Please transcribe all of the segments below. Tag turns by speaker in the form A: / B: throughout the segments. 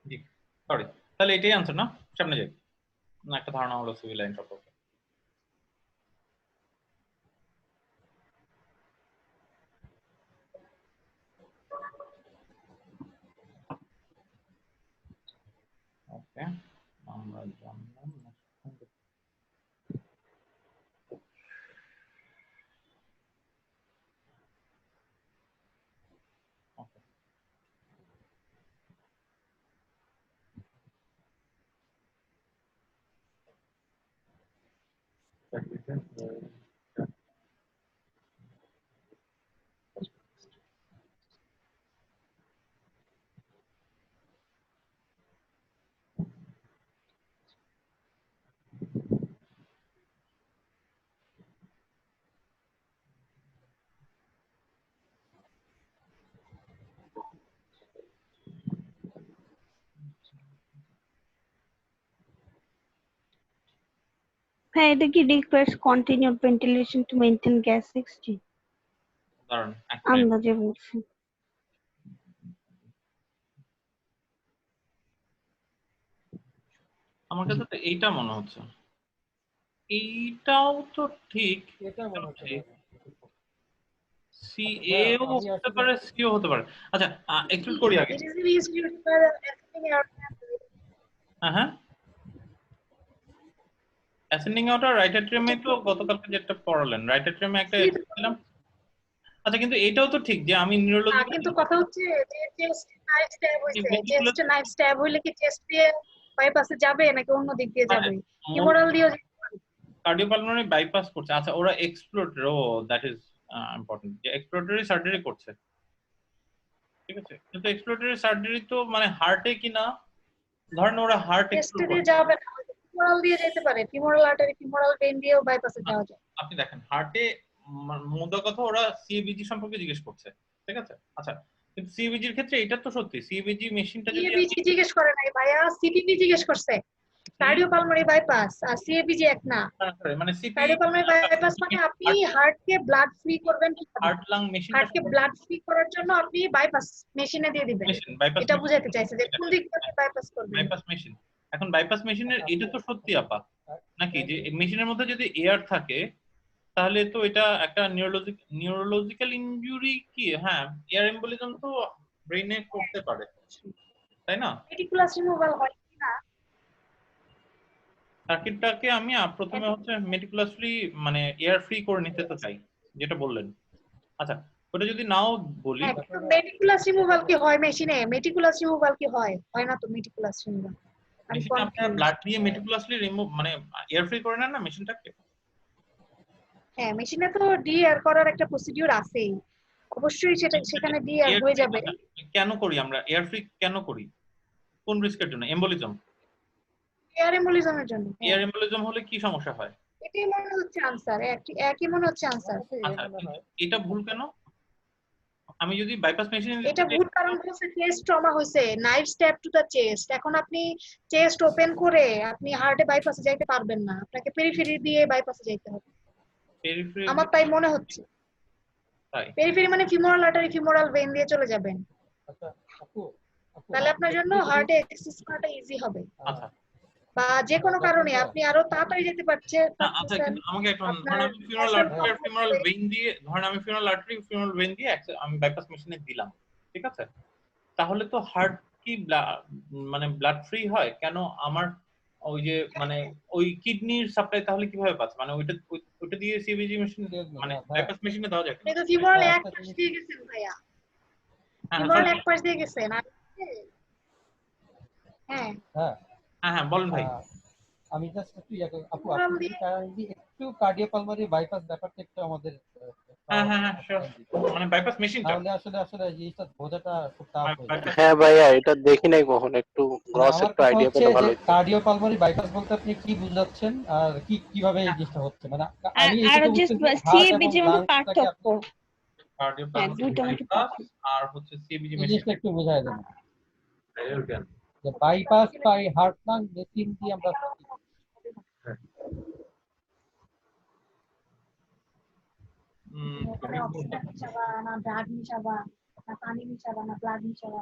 A: জি sorry, তাহলে এটাই answer না? সামনে যাই। না, একটা ধারণা হলো সিভিল লাইন সম্পর্কে। ওকে, আমরা জানলাম ওকে।
B: হ্যাঁ, এটা কি requires continued ventilation to maintain gas exchange?
A: দাঁড়ান
B: আন্দাজে বলছি।
A: আমার কাছে তো এইটা মনে হচ্ছে, এইটাও তো ঠিক,
C: এটা মনে হচ্ছে
A: ঠিক। সি
C: আচ্ছা,
A: এও
C: আমি
A: হতে
C: আসলে
A: পারে, সিও হতে পারে। আচ্ছা এক্সপ্লেন করি আগে।
D: It is used for ascending air
A: হ্যাঁ হ্যাঁ, অ্যাসেন্ডিং আউটার রাইট অ্যাট্রিয়ামে তো গতকালকে যেটা পড়ালেন, রাইট অ্যাট্রিয়ামে একটা দিলাম। আচ্ছা, কিন্তু এটাও তো ঠিক যে আমি নিউরোলজিক্যাল
D: কিন্তু কথা হচ্ছে যে চেস্ট নাইফ স্ট্যাব হইছে, চেস্ট নাইফ স্ট্যাব হইলে কি চেস্ট দিয়ে বাইপাসে যাবে নাকি অন্য দিক দিয়ে যাবে? ফিমোরাল দিয়ে
A: কার্ডিওপালমোনারি বাইপাস করছে। আচ্ছা, ওরা এক্সপ্লোরেটর, ও দ্যাট ইজ ইম্পর্টেন্ট, যে এক্সপ্লোরেটরি সার্জারি করছে, ঠিক আছে। কিন্তু এক্সপ্লোরেটরি সার্জারি তো মানে হার্টে কিনা, ধরেন ওরা হার্ট
D: চেস্ট
A: এক্সপ্লোর
D: দিয়ে
A: করছে।
D: যাবে না, ফিমোরাল দিয়ে যেতে পারে, ফিমোরাল আর্টারি ফিমোরাল ভেন দিয়েও বাইপাসে যাওয়া যায়।
A: আপনি দেখেন হার্টে মোদ্দা কথা ওরা সিএবিজি সম্পর্কে জিজ্ঞেস করছে, ঠিক আছে। আচ্ছা, কিন্তু সিএবিজির ক্ষেত্রে এটা তো সত্যি, সিএবিজি মেশিনটা যদি
D: সিএবিজি জিজ্ঞেস করে নাই ভাইয়া, সিপিপি জিজ্ঞেস করছে। কার্ডিওপালমোনারি বাইপাস আর সিএবিজি এক না।
A: মানে সিপি
D: কার্ডিওপালমোনারি বাইপাস মানে আপনি হার্টকে ব্লাড ফ্রি করবেন কিভাবে?
A: হার্ট লাং মেশিনটা
D: হার্টকে ব্লাড ফ্রি করার জন্য আপনি বাইপাস মেশিনে দিয়ে দিবেন।
A: মেশিন, বাইপাস
D: এটা
A: মেশিন,
D: বুঝাইতে চাইছে যে কোন দিক থেকে বাইপাস করবেন।
A: Bypass machine. এখন বাইপাস মেশিনের এটা তো সত্যি আপা নাকি, যে মেশিনের মধ্যে যদি এয়ার থাকে তাহলে তো এটা একটা নিউরোলজিক্যাল ইনজুরি কি, হ্যাঁ এয়ার এম্বোলিজম তো ব্রেইনে করতে পারে, তাই না?
D: রেটিকুলাস রিমুভাল হয় কি না?
A: সার্কিটটাকে আমি প্রথমে হচ্ছে মেটিকুলাসলি মানে এয়ার ফ্রি করে নিতে তো চাই, যেটা বললেন। আচ্ছা, ওটা যদি নাও বলি,
D: হ্যাঁ, কিন্তু মেটিকুলাস রিমুভাল কি হয় মেশিনে? মেটিকুলাস রিমুভাল কি হয়? হয় না তো মেটিকুলাস রিমুভাল। আমি
A: মেশিনে আপনারা
D: কনফিউজ।
A: ব্লাড দিয়ে মেটিকুলাসলি রিমুভ মানে এয়ার ফ্রি করে নেন না মেশিনটাকে?
D: হ্যাঁ, মেশিনে তো ডিএয়ার করার একটা প্রসিডিউর আছেই। অবশ্যই সেখানে ডিএয়ার
A: এয়ার
D: হয়ে
A: ফ্রি
D: যাবে।
A: কেন করি আমরা, এয়ার ফ্রি কেন করি? কোন রিস্কের জন্য? এম্বোলিজম।
D: এয়ার এম্বোলিজমের জন্য।
A: এয়ার এম্বোলিজম হলে কি সমস্যা হয়?
D: এটাই মনে হচ্ছে আনসার, একই মনে হচ্ছে আনসার।
A: আচ্ছা, এটা ভুল কেন? আমি যদি বাইপাস মেশিন,
D: এটা ভুল কারণ হচ্ছে চেস্ট ট্রমা হইছে, knife stab to the chest. এখন আপনি চেস্ট ওপেন করে আপনি হার্টে বাইপাসে যাইতে পারবেন না, আপনাকে পেরিফেরি দিয়ে বাইপাসে যাইতে হবে।
A: পেরিফেরি
D: আমার তাই মনে হচ্ছে।
A: তাই
D: পেরিফেরি মানে ফিমোরাল আর্টারি ফিমোরাল ভেন দিয়ে চলে যাবেন,
C: আচ্ছা আপু,
D: তাহলে আপনার জন্য হার্টে অ্যাক্সেস করাটা ইজি হবে।
A: আচ্ছা
D: বা যে কোনো কারণে আপনি আরো তাড়াতাড়ি যেতে
A: আচ্ছা,
D: পারছেন।
A: কিন্তু আমাকে একটা ধরেন
D: আপনার
A: আমি ফিউনাল আর্টারি আর ফিউনাল ভেইন দিয়ে, ধরেন আমি ফিউনাল আর্টারি ফিউনাল ভেইন দিয়ে আমি বাইপাস মেশিনে দিলাম, ঠিক আছে। তাহলে তো হার্ট কি মানে ব্লাড ফ্রি হয় কেন? আমার ওই যে মানে ওই কিডনির সাপ্লাই তাহলে কিভাবে পাচ্ছে? মানে ওইটা দিয়ে সিবিজি মেশিন মানে বাইপাস মেশিনে দেওয়া যায় কেন?
D: আপনি তো ফিমোরাল এক পাশ দিয়ে গেছেন ভাইয়া,
A: হ্যাঁ
D: ফিমোরাল
A: sorry,
D: এক পাশ দিয়ে গেছেন। হ্যাঁ
C: হ্যাঁ
A: হ্যাঁ বলেন ভাই।
C: আমি জাস্ট একটু আপু
D: ফিমোরাল
C: আপনি
D: দিয়ে
C: কাইন্ডলি একটু কার্ডিওপালমোনারি বাইপাস ব্যাপারটা একটু আমাদের
A: হ্যাঁ sure, মানে বাইপাস মেশিনটা,
C: তাহলে আসলে এই জিনিসটা বোঝাটা খুব টাফ হয়ে যায়।
E: হ্যাঁ ভাইয়া, এটা দেখি নাই কখনো, একটু গ্রস
C: আমার
E: একটু
C: কথা
E: আইডিয়া
C: হচ্ছে
E: পেলে
C: যে
E: ভালো হতো।
C: কার্ডিওপালমোনারি বাইপাস বলতে আপনি কি বুঝাচ্ছেন আর কিভাবে এই জিনিসটা হচ্ছে? মানে আমি
B: আর
C: এইটুকু
B: জাস্ট
C: বুঝতেছি হার্ট এবং
B: সিএবিজির মধ্যে
C: লাংসটাকে
B: পার্থক্য।
C: আপনি
B: হ্যাঁ,
A: কার্ডিওপালমোনারি
B: দুইটার মধ্যে
A: বাইপাস আর হচ্ছে সিবিজি
C: এই
A: মেশিন।
C: জিনিসটা একটু বোঝায় দেন যে বাইপাস বা এই হার্ট লাং মেশিন দিয়ে আমরা
D: অক্সিজেন মিশাবা না ড্রাগ মিশাবা না পানি মিশাবা না ব্লাড মিশাবা,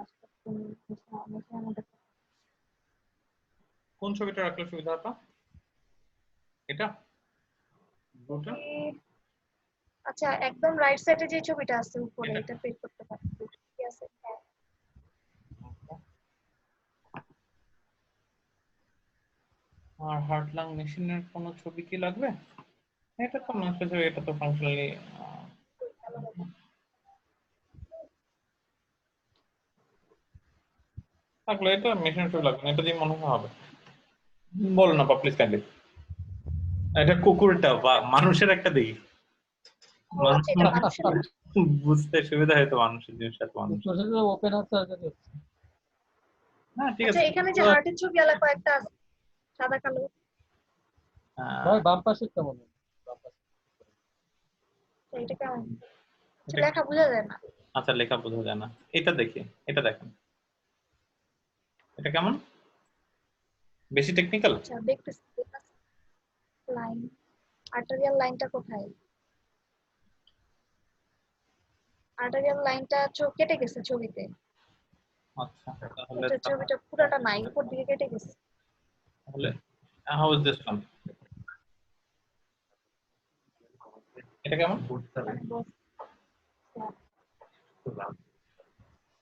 D: মেশিনের মধ্যে
A: কোন ছবিটা রাখলে সুবিধা হতো? এটা দুটো
D: আচ্ছা একদম রাইট সাইডে যে ছবিটা আছে উপরে
A: এটা?
D: এটা পিক করতে পারেন ঠিক আছে হ্যাঁ
A: আর হার্ট লাং মেশিনের কোন ছবি কি লাগবে? এটা তো মনে হচ্ছে যে এটা তো ফাংশনালি থাকলে এটা মেশিনের ছবি লাগবে না, এটা দিয়ে মনে হয় হবে। বলো না প্লিজ কাইন্ডলি। এটা কুকুরটা বা মানুষের একটা দিই,
D: আচ্ছা এটা মানুষের না।
A: বুঝতে সুবিধা হয় তো মানুষের জিনিসটা তো মানুষ।
C: ওপেন হার্ট সার্জারি হচ্ছে।
A: হ্যাঁ ঠিক
D: আচ্ছা
A: আছে।
D: এখানে যে হার্টের ছবি আলা কয়েকটা আছে সাদা কালো
C: ভাই বাম পাশে কেমন? বাম পাশে।
D: এটা কেমন আচ্ছা, লেখা বোঝা যায় না
A: আচ্ছা লেখা বোঝা যায় না, এটা দেখি, এটা দেখেন, এটা কেমন? বেশি টেকনিক্যাল?
D: আচ্ছা দেখতেছি লাইন আর্টারিয়াল লাইনটা কোথায় আর্টারিয়াল লাইনটা কেটে গেছে ছবিতে
A: আচ্ছা তাহলে
D: এটা ছবিটা পুরোটা নাই উপর দিকে কেটে গেছে
A: তাহলে হাউ ইজ দিস ওয়ান? এটা কেমন?
D: মানে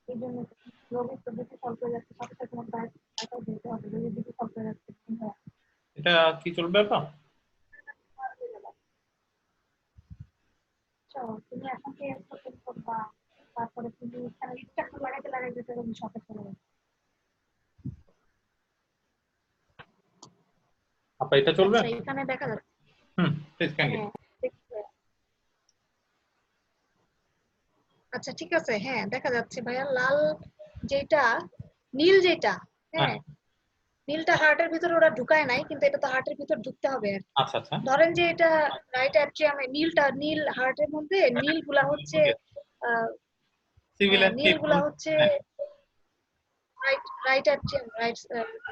D: এই জন্য রোগীর তো বেশি সল্ভ হয়ে যাচ্ছে সাথে সাথে তোমার ডাক্তার দিতে হবে রোগীর বেশি সল্ভ হয়ে যাচ্ছে
A: এটা কি চলবে আপা?
D: তুমি এখন কি করবা তারপরে তুমি এখানে ইচ্ছা করে লাগাইতে লাগাইতে তুমি শপে চলে যাবে
A: আপা এটা চলবে?
D: আচ্ছা এখানে দেখা যাচ্ছে
A: প্লিজ কাইন্ডলি।
D: আচ্ছা ঠিক আছে হ্যাঁ দেখা যাচ্ছে ভাইয়া লাল যেটা নীল যেটা হ্যাঁ নীলটা হার্টের ভিতরে ওরা ঢুকায় নাই কিন্তু এটা তো হার্টের ভিতর ঢুকতে হবে আর
A: আচ্ছা আচ্ছা
D: ধরেন যে এটা রাইট অ্যাট্রিয়ামে নীল হার্টের মধ্যে নীল গুলা হচ্ছে
A: সিভিল
D: নীল গুলা হচ্ছে রাইট অ্যাট্রিয়াম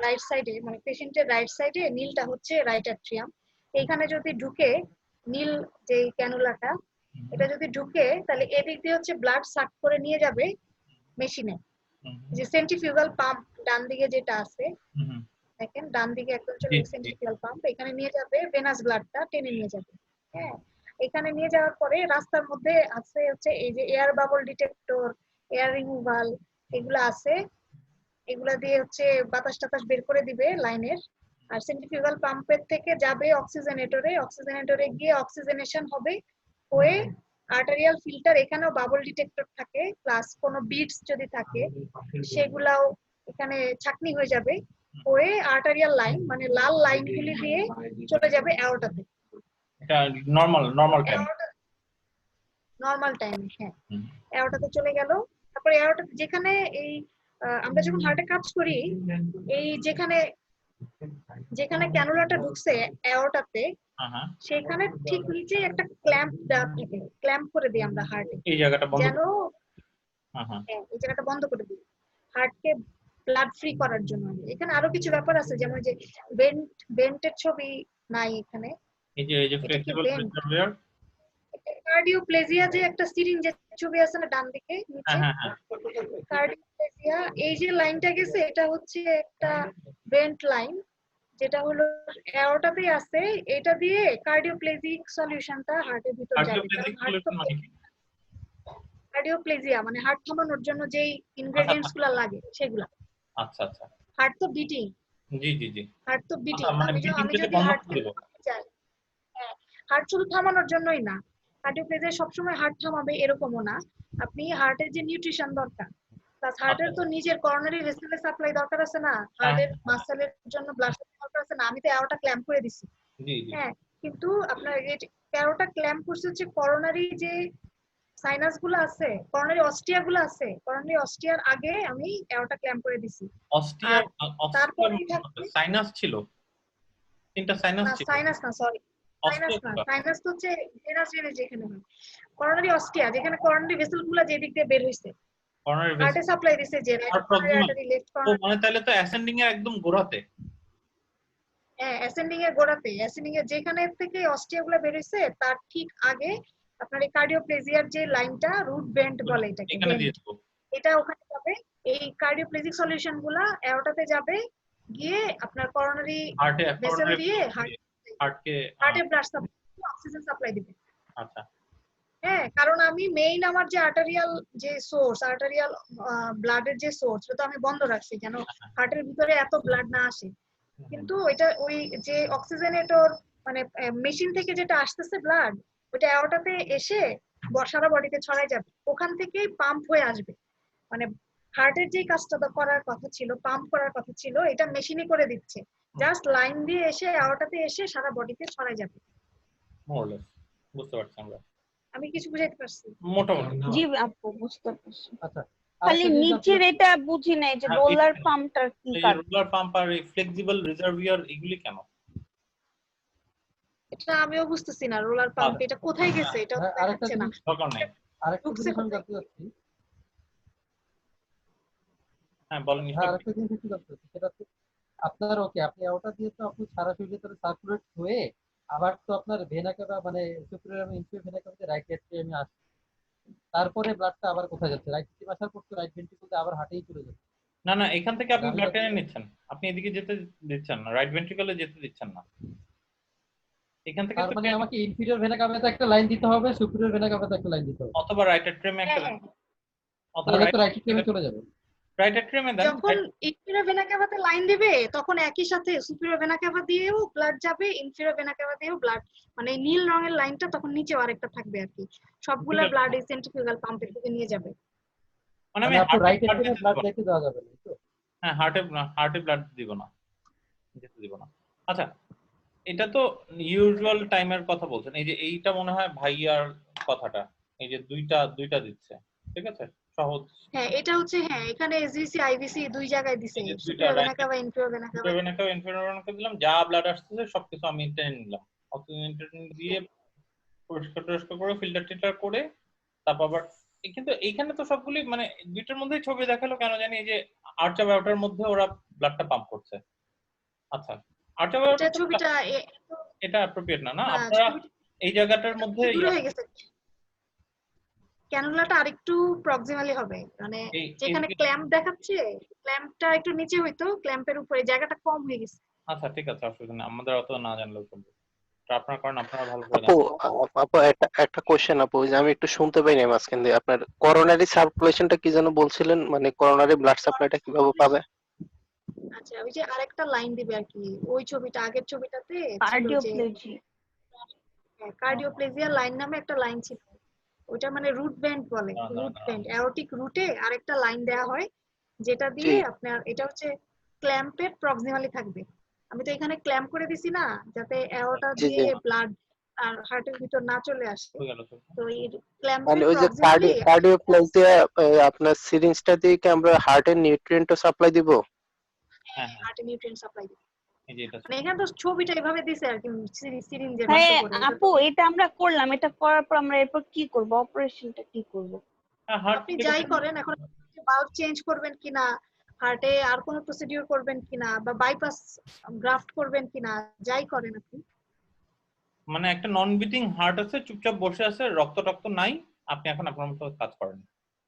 D: রাইট সাইডে মানে পেশেন্টের রাইট সাইডে নীলটা হচ্ছে রাইট অ্যাট্রিয়াম এইখানে যদি ঢুকে নীল যে ক্যানুলাটা এটা যদি ঢুকে তাহলে এদিক দিয়ে হচ্ছে ব্লাড সাক করে নিয়ে যাবে মেশিনে যে সেন্ট্রিফিউগাল পাম্প ডান দিকে যেটা আছে দেখেন ডান দিকে একদম চলে সেন্ট্রিফিউগাল পাম্প এখানে নিয়ে যাবে ভেনাস ব্লাডটা টেনে নিয়ে যাবে হ্যাঁ এখানে নিয়ে যাওয়ার পরে রাস্তার মধ্যে আছে হচ্ছে এই যে air bubble detector air removal এগুলো আছে এগুলা দিয়ে হচ্ছে বাতাস টাতাস বের করে দিবে লাইনের আর সেন্ট্রিফিউগাল পাম্পের থেকে যাবে অক্সিজেনেটরে গিয়ে অক্সিজেনেশন হবে হয়ে আর্টারিয়াল ফিল্টার এখানেও বাবল ডিটেক্টর থাকে প্লাস কোনো বিটস যদি থাকে সেগুলাও এখানে ছাকনি হয়ে যাবে হয়ে আর্টারিয়াল লাইন মানে লাল লাইনগুলি দিয়ে চলে যাবে অ্যাওর্টাতে
A: এটা নরমাল টাইম
D: হ্যাঁ অ্যাওর্টাতে চলে গেল তারপরে অ্যাওর্টাতে যেখানে এই আমরা যখন হার্টে কাজ করি এই যেখানে ক্যানুলাটা ঢুকছে অ্যাওর্টাতে সেখানে ঠিক নিচে একটা ক্ল্যাম্প দেওয়া থাকে ক্ল্যাম্প করে দিই আমরা হার্টে
A: এই জায়গাটা বন্ধ
D: যেন এই জায়গাটা বন্ধ করে দিই হার্টকে ব্লাড ফ্রি করার জন্য এখানে আরো কিছু ব্যাপার আছে যেমন যে বেন্টের ছবি নাই এখানে
A: এই যে ফ্লেক্সিবল প্রেসারভিয়ার
D: কার্ডিওপ্লেজিয়া যে একটা সিরিঞ্জের ছবি আছে না ডান দিকে নিচে কার্ডিওপ্লেজিয়া এই যে লাইনটা গেছে এটা হচ্ছে একটা বেন্ট লাইন যেটা হলো অ্যাওর্টাতেই আছে এটা দিয়ে কার্ডিওপ্লেজিক সলিউশনটা হার্টের ভিতর যাবে কার্ডিওপ্লেজিয়া মানে হার্ট থামানোর জন্য যেই ইনগ্রেডিয়েন্টস গুলো লাগে সেগুলা
A: আচ্ছা আচ্ছা
D: হার্ট তো বিটিং
A: জি
D: হার্ট তো বিটিং
A: মানে
D: আমি যদি হার্ট চাই হার্ট শুধু থামানোর জন্যই না কার্ডিওপ্লেজিয়া সবসময় হার্ট থামাবে এরকমও না আপনি হার্টের যে নিউট্রিশন দরকার প্লাস হার্টের তো নিজের করোনারি ভেসেলের সাপ্লাই দরকার আছে না হার্টের মাসেলের জন্য ব্লাড দরকার আছে না আমি তো অ্যাওর্টা ক্ল্যাম্প করে দিছি হ্যাঁ কিন্তু আপনার এই অ্যাওর্টা ক্ল্যাম্প করছে হচ্ছে করোনারি যে সাইনাস গুলো আছে করোনারি অস্টিয়া গুলো আছে করোনারি অস্টিয়ার আগে আমি অ্যাওর্টা ক্ল্যাম্প করে দিছি
A: অস্টিয়া তারপরে সাইনাস ছিল তিনটা সাইনাস ছিল
D: সাইনাস না সরি সাইনাস তো হচ্ছে ভেনাস ভেনাস যেখানে হয় করোনারি অস্টিয়া যেখানে করোনারি ভেসেল গুলো যে দিক দিয়ে বের হইছে করোনারি হার্টে সাপ্লাই দিছে যে
A: মানে তাহলে তো অ্যাসেন্ডিং এর একদম গোড়াতে
D: হ্যাঁ অ্যাসেন্ডিং এর গোড়াতে অ্যাসেন্ডিং এর যেখানে থেকে অস্টিয়া গুলো বের হইছে তার ঠিক আগে আপনার এই কার্ডিওপ্লেজিয়ার যে লাইনটা রুট বেন্ড বলে এটাকে এটা ওখানে যাবে এই কার্ডিওপ্লেজিক সলিউশন গুলা অ্যাওর্টাতে যাবে গিয়ে আপনার করোনারি
A: হার্টে
D: ভেসেল দিয়ে
A: হার্টকে
D: হার্টে ব্লাড সাপ্লাই অক্সিজেন সাপ্লাই দিবে।
A: আচ্ছা
D: হ্যাঁ, কারণ আমি মেইন আমার যে আর্টারিয়াল যে সোর্স, আর্টারিয়াল ব্লাডের যে সোর্স, ওটা আমি বন্ধ রাখছি যেন হার্টের ভিতরে এত ব্লাড না আসে। কিন্তু ওইটা ওই যে অক্সিজেনেটর মানে মেশিন থেকে যেটা আসতেছে ব্লাড, ওটা অ্যাওর্টাতে এসে সারা বডিতে ছড়াই যাবে, ওখান থেকেই পাম্প হয়ে আসবে। মানে হার্টের যে কাজটা করার কথা ছিল, পাম্প করার কথা ছিল, এটা মেশিনই করে দিচ্ছে। জাস্ট লাইন দিয়ে এসে অ্যাওর্টাতে এসে সারা বডিতে ছড়াই যাবে।
A: মোরলেস বুঝতে পারছি আমরা
D: আমি কিছু বুঝাইতে পারছি?
A: মোটামুটি।
B: জি আপু বুঝতে পারছি,
C: আচ্ছা
B: খালি
C: আরেকটা জিনিস
B: নিচের
C: আপনার-
B: এটা বুঝি নাই যে
A: হ্যাঁ,
B: রোলার
A: এই-
B: পাম্পটার কি
A: এই
B: কাজ।
A: রোলার পাম্প আর এই ফ্লেক্সিবল রিজার্ভিয়ার এগুলি কেন?
D: এটা আমিও বুঝতেছি না, রোলার পাম্প এটা কোথায় গেছে, এটা
C: হ্যাঁ, আরেকটা
D: দেখাচ্ছে না।
C: জিনিস
A: দরকার নেই।
C: আরেকটা
D: ঢুকছে
C: জিনিস আমি
D: কোথায়?
C: জানতে চাচ্ছি।
A: হ্যাঁ বলেন।
C: হ্যাঁ, আরেকটা জিনিস একটু জানতে চাচ্ছি, সেটা হচ্ছে আপনার ওকে আপনি ওটা দিয়ে তো আপনি সারা শরীরে তো সার্কুলেট হয়ে আবার তো আপনার ভেনা কেবা মানে সুপিরিয়র এবং ইনফিরিয়র ভেনা কেবাতে রাইট এট্রিয়ামে আসছে, তারপরে ব্লাডটা আবার কোথায় যাচ্ছে? রাইট এট্রিয়াম আসার পর তো রাইট ভেন্ট্রিকলতে আবার হার্টেই চলে যাচ্ছে।
A: না না, এখান থেকে আপনি
C: তাহলে
A: ব্লাড
C: তো-
A: টেনে নিচ্ছেন, আপনি এদিকে যেতে দিচ্ছেন না, রাইট ভেন্ট্রিকলে যেতে দিচ্ছেন না। এখান থেকে
C: তার
A: তো
C: মানে আমাকে ইনফিরিয়র ভেনা কেবাতে একটা লাইন দিতে হবে, সুপিরিয়র ভেনা কেবাতে একটা লাইন দিতে হবে,
A: অথবা রাইট এট্রিয়ামে একটা
D: হ্যাঁ,
A: অথবা
C: তাহলে তো রাইট এট্রিয়ামে চলে যাবে।
A: রাইট এট্রিয়ামে দেন।
D: যখন ইনফিরিয়র ভেনা ক্যাভাতে লাইন দিবে তখন একই সাথে সুপিরিয়র ভেনা ক্যাভা দিয়েও ব্লাড যাবে, ইনফিরিয়র ভেনা ক্যাভা দিয়েও ব্লাড, মানে নীল রঙের লাইনটা তখন নিচেও আরেকটা থাকবে আর কি, সবগুলা
A: ঠিক আছে।
D: ব্লাড এই সেন্ট্রিফিউগাল পাম্পের দিকে নিয়ে যাবে।
A: মানে
C: মানে
A: আমি
C: আপু রাইট
A: হার্টে
C: এট্রিয়ামে ব্লাড রেখে দেওয়া যাবে না তো?
A: হ্যাঁ হার্টে ব্লাড দিব না, যেতে দিব না। আচ্ছা, এটা তো ইউজুয়াল টাইমের কথা বলছেন, এই যে এইটা মনে হয় ভাইয়ার কথাটা, এই যে দুইটা দিচ্ছে, ঠিক আছে সহজ।
D: হ্যাঁ, এটা হচ্ছে, হ্যাঁ এখানে এসভিসি আইভিসি দুই জায়গায় দিছে,
A: এই যে দুইটা
D: superior vena cava inferior vena cava.
A: Infusion দিলাম, যা ব্লাড আসতেছে সবকিছু আমি টেনে নিলাম, অক্সিজেন দিয়ে পরিষ্কার করে ফিল্টার করে তারপর আবার কিন্তু এইখানে তো সবগুলি মানে দুইটার মধ্যেই ছবি দেখালো কেন জানি, এই যে আর্চা বায়োটার মধ্যে ওরা ব্লাডটা পাম্প করছে। আচ্ছা, আর্চা
D: এটা
A: বায়োটা
D: ছবিটা
A: এটা অ্যাপ্রোপ্রিয়েট না, না
D: না,
A: আপনারা
D: ছবিটা
A: এই জায়গাটার মধ্যে
D: দূরে হয়ে গেছে, ক্যানুলাটা আরেকটু প্রক্সিমালি হবে, মানে যেখানে ক্ল্যাম্প দেখাচ্ছে ক্ল্যাম্পটা একটু নিচে হইতো, ক্ল্যাম্পের উপরে জায়গাটা কম হয়ে গেছে।
A: আচ্ছা ঠিক আছে, অসুবিধা নেই, আমাদের অত না জানলেও চলবে, আপনার কারণ আপনারা ভালো করে
E: আপু
A: জানেন।
E: আপু একটা কোশ্চেন আপু, ওই যে আমি একটু শুনতে পাইনি মাঝখান দিয়ে, আপনার করোনারি সার্কুলেশনটা কি যেন বলছিলেন, মানে করোনারি ব্লাড সাপ্লাইটা কিভাবে পাবে?
D: আচ্ছা, ওই যে আরেকটা লাইন দিবে আর কি, ওই ছবিটা আগের ছবিটাতে ছিল যে
B: কার্ডিওপ্লেজি।
D: কার্ডিওপ্লেজিয়া লাইন নামে একটা লাইন ছিল, ওটা মানে রুট ব্যান্ড বলে, রুট ব্যান্ড অ্যাওরটিক রুটে আরেকটা লাইন দেয়া হয় যেটা দিয়ে আপনার এটা হচ্ছে ক্ল্যাম্পের প্রক্সিমালি থাকবে। আমি তো এখানে ক্ল্যাম্প করে দিছি না, যাতে অ্যাওরটা
E: জি
D: দিয়ে
E: জি,
D: ব্লাড আর হার্টের ভিতর না চলে আসে,
A: হয়ে গেল তো।
D: তো এই
E: মানে
D: ক্ল্যাম্পের
E: ওই যে
D: প্রক্সিমালি
E: কার্ডিওপ্লাসিয়া আপনার সিরিঞ্জটা দিয়ে কি আমরা হার্টের নিউট্রিয়েন্টও সাপ্লাই দিব?
A: হ্যাঁ
D: হার্টে নিউট্রিয়েন্ট সাপ্লাই দিবে।
A: এই যে এটা
D: মানে এখানে তো ছবিটা এভাবে দিছে আর কি, সিরিঞ্জের
B: হ্যাঁ
D: মতো করে।
B: আপু এটা আমরা করলাম, এটা করার পর আমরা এরপর কি করব, অপারেশনটা কি করব?
A: হার্ট
D: আপনি যাই করেন, এখন বাল্ব চেঞ্জ করবেন কিনা, হার্টে আর কোনো প্রসিডিউর করবেন কিনা, বা বাইপাস গ্রাফট করবেন কিনা, যাই করেন আপনি,
A: মানে একটা নন বিটিং হার্ট আছে, চুপচাপ বসে আছে, রক্ত নাই, আপনি এখন আপনার মতো কাজ করেন,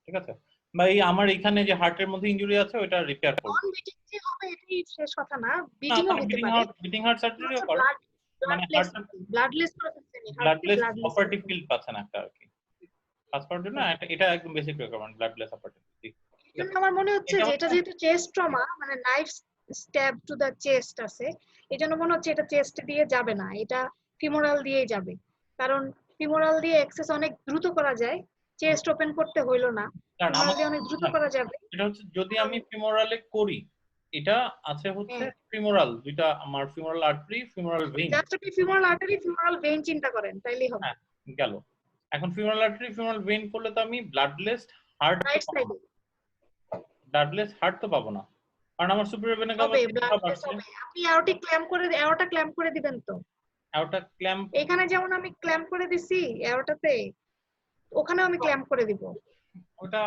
A: ঠিক আছে? বা এই আমার এখানে যে হার্টের মধ্যে ইনজুরি আছে ওটা রিপেয়ার করব।
D: নন বিটিং যে হবে এটাই শেষ কথা না, বিটিংও হতে পারে।
A: বিটিং হার্ট সার্জারিও করে, মানে
D: ব্লাডলেস করে ফেলছেন,
A: ব্লাডলেস অপারেটিভ ফিল্ড পাচ্ছেন একটা আর কি কাজ করার জন্য, এটা একদম বেসিক রিকোয়ারমেন্ট, ব্লাডলেস অপারেটিভ।
D: এজন্য আমার মনে হচ্ছে যে এটা যেহেতু চেস্ট ট্রমা, মানে knife stab to the chest আছে, এজন্য মনে হচ্ছে এটা চেস্ট দিয়ে যাবে না, এটা ফিমোরাল দিয়েই যাবে, কারণ ফিমোরাল দিয়ে অ্যাক্সেস অনেক দ্রুত করা যায়, চেস্ট ওপেন করতে হইলো না,
A: কারণ
D: ফিমোরাল দিয়ে অনেক দ্রুত করা যাবে।
A: এটা হচ্ছে যদি আমি ফিমোরালে করি, এটা আছে হচ্ছে ফিমোরাল, দুইটা আমার femoral artery, femoral vein,
D: just আপনি ফিমোরাল আর্টারি ফিমোরাল ভেইন চিন্তা করেন তাইলেই হবে।
A: হ্যাঁ গেল। এখন ফিমোরাল আর্টারি ফিমোরাল ভেইন করলে তো আমি ব্লাডলেস হার্ট
D: রাইট সাইডে
A: তো পাবো না, কারণ আমার সুপিরিয়র ভেনা
D: হবে,
A: কাভা
D: ব্লাডলেস হবে। আপনি অ্যাওরটা ক্ল্যাম্প করে দিবেন তো,
A: ওটা ক্ল্যাম্প,
D: এখানে যেমন আমি ক্ল্যাম্প করে দিছি অ্যাওরটাতে, ওখানেও আমি ক্ল্যাম্প করে দিব।
A: ওটা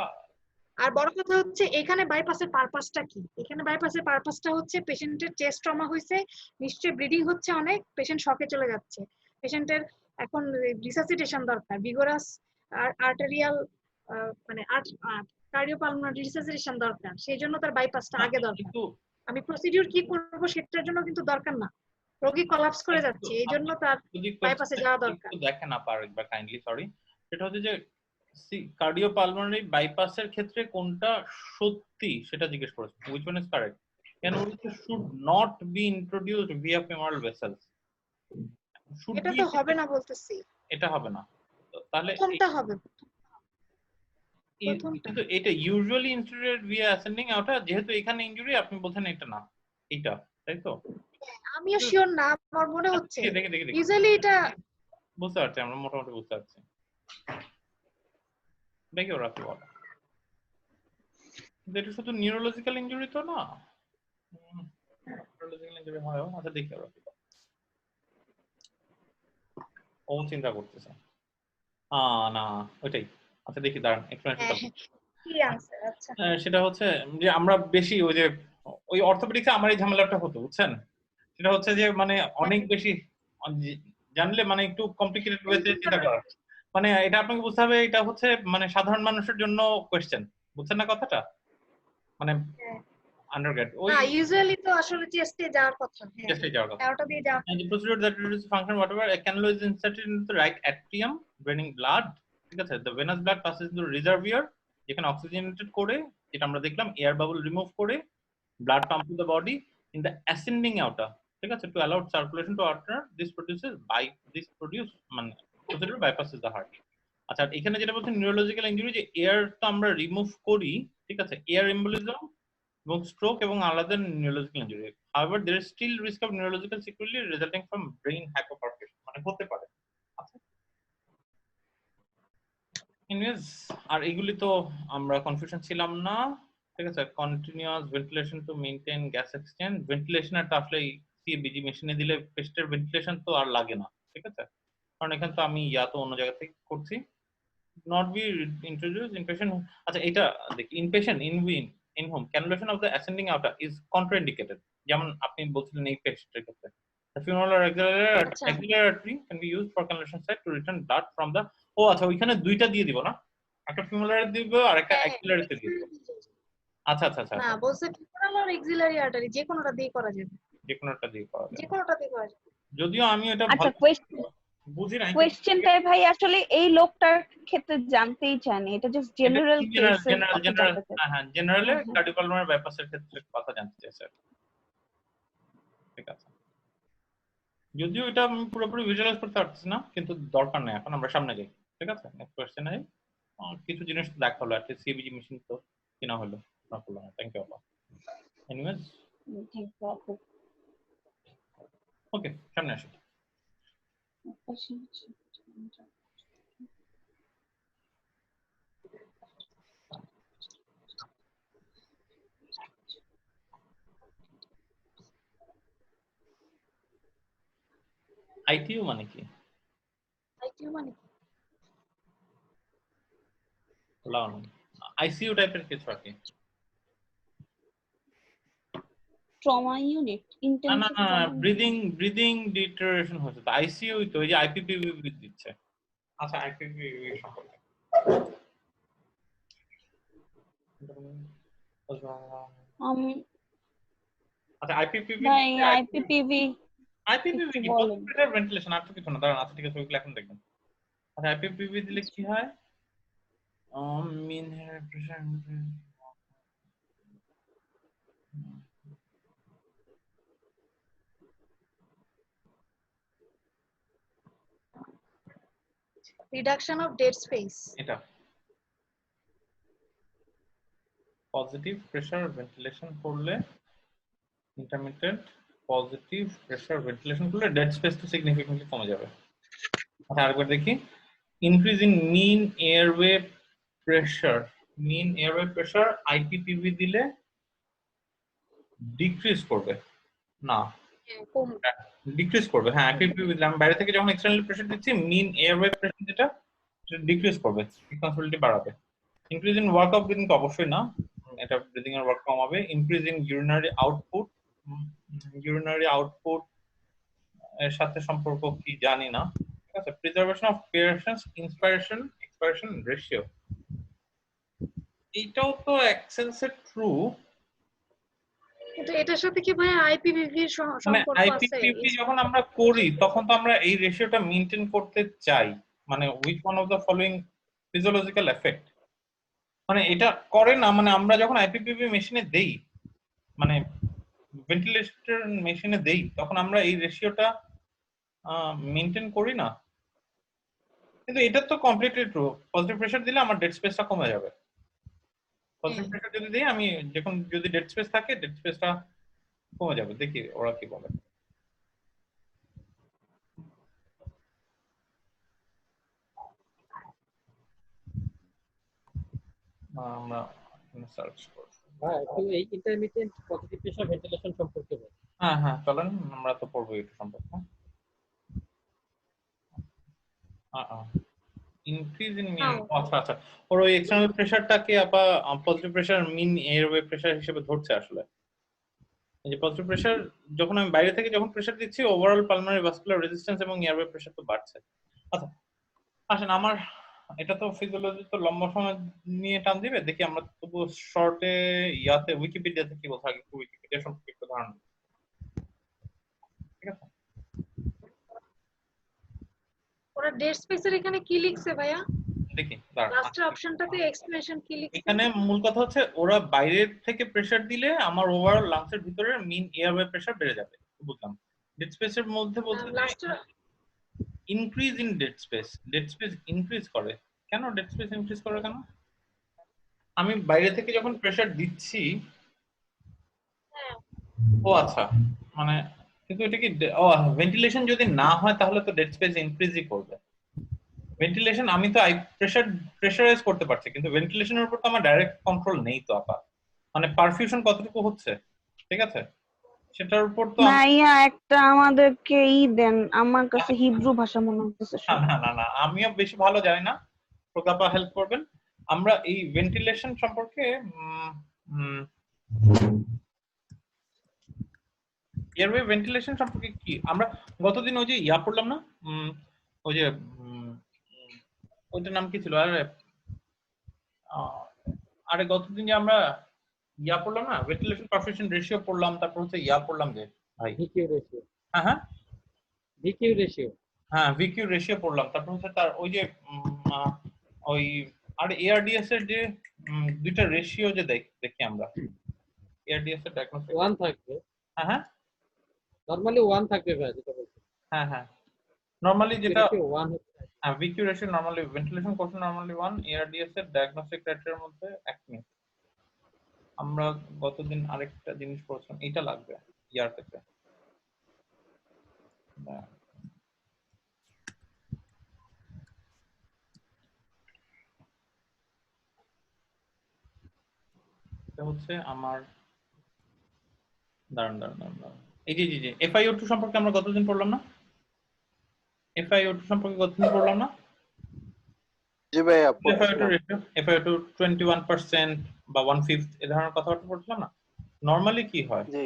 D: আর বড় কথা হচ্ছে এখানে বাইপাসের পারপাসটা কি, এখানে বাইপাসের পারপাসটা হচ্ছে পেশেন্টের চেস্ট ট্রমা হয়েছে, নিশ্চয়ই ব্লিডিং হচ্ছে অনেক, পেশেন্ট শকে চলে যাচ্ছে, পেশেন্টের এখন রিসাসিটেশন দরকার, ভিগোরাস আর্টেরিয়াল মানে কার্ডিওপালমোনারি রিসাসিটেশন দরকার, সেই জন্য তার বাইপাসটা আগে দরকার।
A: কিন্তু
D: আমি প্রসিডিউর কি করব সেটার জন্য কিন্তু দরকার না, রোগী কলাপস করে যাচ্ছে, এই জন্য তার বাইপাসে যাওয়া দরকার।
A: দেখেন না পার একবার কাইন্ডলি, সরি, সেটা হচ্ছে যে কার্ডিওপালমোনারি বাইপাসের ক্ষেত্রে কোনটা সত্যি সেটা জিজ্ঞেস করেছে, which one is correct, কেন বলছে should not be introduced via femoral vessels, should
D: এটা
A: be,
D: তো হবে না বলতেছি,
A: এটা হবে না, তো তাহলে
D: কোনটা হবে? প্রথমটা।
A: কিন্তু এটা ইউজুয়ালি ইনস্টিটিউটেড ভিয়া অ্যাসেন্ডিং আউটা, যেহেতু এখানে ইনজুরি আপনি বলছেন এটা না, এটা, তাই তো?
D: আমিও শিওর না, আমার মনে হচ্ছে
A: দেখে দেখে দেখে
D: ইউজুয়ালি এটা
A: বুঝতে পারছি, আমরা মোটামুটি বুঝতে পারছি। দেখি ওরা কি বলে, এটা শুধু নিউরোলজিক্যাল ইনজুরি তো না, নিউরোলজিক্যাল ইনজুরি হয়। আচ্ছা দেখি ওরা কি বলে। ও চিন্তা করতেছে না ওইটাই। আচ্ছা দেখি দাঁড়ান এক্সপ্লেনেশনটা
D: কি আনসার? আচ্ছা
A: সেটা হচ্ছে যে আমরা বেশি ওই যে ওই অর্থোপেডিক্সে আমার এই ঝামেলাটা হতো বুঝছেন, সেটা হচ্ছে যে মানে অনেক বেশি জানলে মানে একটু কমপ্লিকেটেড ওয়েতে চিন্তা করা, মানে এটা আপনাকে বুঝতে হবে এটা হচ্ছে মানে সাধারণ মানুষের জন্য কোশ্চেন, বুঝছেন না কথাটা, মানে আন্ডারগ্রেড ওই
D: ইউজুয়ালি তো আসলে চেস্টে যাওয়ার কথা,
A: চেস্টে যাওয়ার কথা।
D: ওটা দিয়ে যাওয়ার
A: And the procedure that reduces function whatever a cannula is inserted into the right atrium draining blood, ঠিক আছে, the venous blood passes into the reservoir, যেখানে অক্সিজেনেটেড করে, যেটা আমরা দেখলাম এয়ার বাবল রিমুভ করে blood pump to the body in the ascending aorta, ঠিক আছে, to allow circulation to aorta, this produce মানে procedure bypasses the heart। আচ্ছা এখানে যেটা বলছেন নিউরোলজিক্যাল ইনজুরি, যে এয়ার তো আমরা রিমুভ করি, ঠিক আছে, এয়ার এম্বোলিজম এবং স্ট্রোক এবং আলাদা neurological injury, however there is still risk of neurological sequelae resulting from brain hypoperfusion, মানে হতে পারে। আচ্ছা এনিওয়েজ, আর এগুলি তো আমরা কনফিউশন ছিলাম না, ঠিক আছে, continuous ventilation to maintain gas exchange, ভেন্টিলেশনের তো আসলে সিবিজি মেশিনে দিলে পেস্টের ভেন্টিলেশন তো আর লাগে না, ঠিক আছে, কারণ এখানে তো আমি তো অন্য জায়গা থেকে করছি। not be introduced inpatient, আচ্ছা এটা দেখি inpatient in home cannulation of the ascending aorta is contraindicated, যেমন আপনি বলছিলেন এই পেশেন্টের ক্ষেত্রে the femoral or axillary artery can be used for cannulation site to return blood from the, ও আচ্ছা ওইখানে দুইটা দিয়ে দিব না, একটা femoral দিব আর একটা axillary তে দিয়ে দিব। আচ্ছা আচ্ছা আচ্ছা
D: না, বলছে ফিমোরাল আর এক্সিলারি আর্টারি যে কোনোটা দিয়ে করা যাবে,
A: যে কোনোটা দিয়ে করা
D: যে
A: যাবে,
D: কোনোটা দিয়ে করা যাবে।
A: যদিও আমি এটা
B: আচ্ছা
A: ভালো বুঝি না,
B: কোয়েশ্চেনটাই ভাই আসলে এই লোকটার ক্ষেত্রে জানতেই চান, এটা জাস্ট জেনারেল কেসের কথা জানতে চাই।
A: হ্যাঁ জেনারেলে কার্ডিওপালমোনারি বাইপাসের ক্ষেত্রে কথা জানতে চাই স্যার, ঠিক আছে, যদিও এটা আমি পুরোপুরি ভিজুয়ালাইজ করতে পারতেছি না, কিন্তু দরকার নেই, এখন আমরা সামনে যাই, ঠিক আছে, নেক্সট কোশ্চেনে কিছু জিনিস দেখা হলো, একটা সিবিজি মেশিন তো কেনা হলো না করলো না, থ্যাংক ইউ আপা। এনিওয়েজ ওকে সামনে আসি। আইটিইউ মানে কি?
D: আইটিইউ মানে কি?
A: আইসিইউ টাইপের কিছু আর কি,
B: ট্রমা ইউনিট,
A: না
B: ইন্টেনসিভ
A: না ব্রিদিং ডিটেরিওরেশন হচ্ছে, তো আইসিইউ তো এই যে আইপিপিভি দিচ্ছে। আচ্ছা আইপিপিভি সম্পর্কে আচ্ছা আইপিপিভি কি পজিটিভ ভেন্টিলেশন, আর তো কিছু না, দাঁড়ান, আচ্ছা ঠিক আছে ওইগুলো এখন দেখবেন। আচ্ছা আইপিপিভি দিলে কি হয়, mean air pressure,
D: reduction of dead space,
A: এটা পজিটিভ প্রেসার ভেন্টিলেশন করলে, ইন্টারমিটেন্ট পজিটিভ প্রেসার ভেন্টিলেশন করলে ডেড স্পেস তো সিগনিফিকেন্টলি কমে যাবে। আচ্ছা আরেকবার দেখি, increase in mean airway pressure IPPV দিলে ডিক্রিজ করবে না, ডিক্রিজ করবে, হ্যাঁ আইপিপিভি দিলে আমি বাইরে থেকে যখন এক্সটার্নাল প্রেসার দিচ্ছি মিন এয়ারওয়ে প্রেসার যেটা সেটা ডিক্রিজ করবে, রেসপন্সিবিলিটি বাড়াবে। Increase in work of breathing তো অবশ্যই না, এটা ব্রিদিং এর ওয়ার্ক কমাবে। ইনক্রিজ ইন ইউরিনারি আউটপুট এর সাথে সম্পর্ক কি জানি না, ঠিক আছে। Preservation of patients inspiration ratio, এইটাও তো এক সেন্সে ট্রু,
D: কিন্তু এটার সাথে কি ভাই আইপিভিভি
A: মানে
D: সম্পর্ক আছে?
A: আইপিপিভি যখন আমরা করি তখন তো আমরা এই রেশিওটা মেনটেন করতে চাই, মানে which one of the following physiological effect, মানে এটা করে না, মানে আমরা যখন আইপিপিভি মেশিনে দেই, মানে ভেন্টিলেটর মেশিনে দেই, তখন আমরা এই রেশিওটা মেনটেন করি না। কিন্তু এটা তো কমপ্লিটলি ট্রু, পজিটিভ প্রেসার দিলে আমার ডেড স্পেসটা কমে যাবে। পজিটিভ প্রেসার যদি দিই আমি, যখন যদি ডেড স্পেস থাকে ডেড স্পেসটা কমে যাবে। দেখি ওরা কি বলে। আমরা সার্চ করব।
C: হ্যাঁ, একটু এই ইন্টারমিটেন্ট পজিটিভ প্রেসার ভেন্টিলেশন সম্পর্কে বল।
A: হ্যাঁ হ্যাঁ চলেন আমরা তো পড়বো এটা সম্পর্কে। ইনক্রিজ ইন মিন, আচ্ছা আচ্ছা, ওর ওই এক্সটার্নাল প্রেসারটাকে আপা পজিটিভ প্রেসার মিন এয়ারওয়ে প্রেসার হিসেবে ধরছে আসলে। এই যে পজিটিভ প্রেসার যখন আমি বাইরে থেকে যখন প্রেসার দিচ্ছি, ওভারঅল পালমোনারি ভাস্কুলার রেজিস্ট্যান্স এবং এয়ারওয়ে প্রেসার তো বাড়ছে। আচ্ছা আসেন, আমার এটা তো ফিজিওলজি তো লম্বা সময় নিয়ে টান দিবে, দেখি আমরা তবু শর্টে ইয়াতে উইকিপিডিয়াতে কি বলছে আগে, উইকিপিডিয়া সম্পর্কে একটু ধারণা। ঠিক আছে,
D: ওরা ডেড স্পেসের এখানে কি লিখছে ভাইয়া?
A: দেখি দাঁড়ান।
D: লাস্টের অপশনটাতে এক্সপ্রেশন কি লিখছে?
A: এখানে মূল কথা হচ্ছে ওরা বাইরের থেকে প্রেসার দিলে আমার ওভারঅল লাংসের ভিতরে মিন এয়ারওয়ে প্রেসার বেড়ে যাবে, বুঝলাম। ডেড স্পেসের মধ্যে বলছে
D: লাস্টের
A: increase in dead space, dead space increase করে কেন? ডেড স্পেস ইনক্রিজ করে কেন? আমি বাইরে থেকে যখন প্রেসার দিচ্ছি, ও আচ্ছা, মানে কিন্তু এটা কি ও ভেন্টিলেশন যদি না হয় তাহলে তো ডেড স্পেস ইনক্রিজই করবে। ভেন্টিলেশন আমি তো প্রেসারাইজ করতে পারছি, কিন্তু ভেন্টিলেশনের উপর তো আমার ডাইরেক্ট কন্ট্রোল নেই তো আপা, মানে পারফিউশন কতটুকু হচ্ছে, ঠিক আছে, সেটার উপর তো
B: ভাইয়া একটা আমাদেরকে দেন, আমার কাছে হিব্রু ভাষা মনে হচ্ছে
A: না না না না, আমিও বেশি ভালো জানি না, প্রকাপা হেল্প করবেন। আমরা এই ভেন্টিলেশন সম্পর্কে এয়ারওয়ে ভেন্টিলেশন সম্পর্কে কি আমরা গতদিন ওই যে ইয়া পড়লাম না, ওই যে ওইটার নাম কি ছিল, আরে গতদিন যে আমরা ইয়া পড়লাম না, ভেন্টিলেশন পারফিউশন রেশিও পড়লাম, তারপর হচ্ছে ইয়া পড়লাম যে ভাই,
C: ভিকিউ রেশিও।
A: হ্যাঁ হ্যাঁ
C: ভিকিউ রেশিও।
A: হ্যাঁ ভিকিউ রেশিও পড়লাম, তারপর হচ্ছে তার ওই যে ওই আর এআরডিএস এর যে দুইটা রেশিও যে দেখি আমরা, এআরডিএস এর ডায়াগনোস্টিক
C: 1 থাকবে।
A: হ্যাঁ হ্যাঁ
C: নরমালি 1 থাকবে ভাই, যেটা বলছি।
A: হ্যাঁ হ্যাঁ নরমালি যেটা
C: 1 হচ্ছে।
A: হ্যাঁ VQ ratio normally, ventilation course normally 1, ARDS এর ডায়াগনোস্টিক ক্রাইটেরিয়ার মধ্যে 1 মিনিট। আমরা গতদিন আরেকটা জিনিস পড়ছিলাম, এটা লাগবে ইয়ার ক্ষেত্রে। এটা হচ্ছে আমার দাঁড়ান দাঁড়ান দাঁড়ান, এই যে জি FiO2 সম্পর্কে আমরা গতদিন পড়লাম না, FiO2 সম্পর্কে গতদিন পড়লাম না,
E: জি ভাই
A: FiO2 রেশিও, FiO2 21% বা 1/5 এই ধরনের কথাবার্তা পড়ছিলাম না। নরমালি কি হয়,
E: জি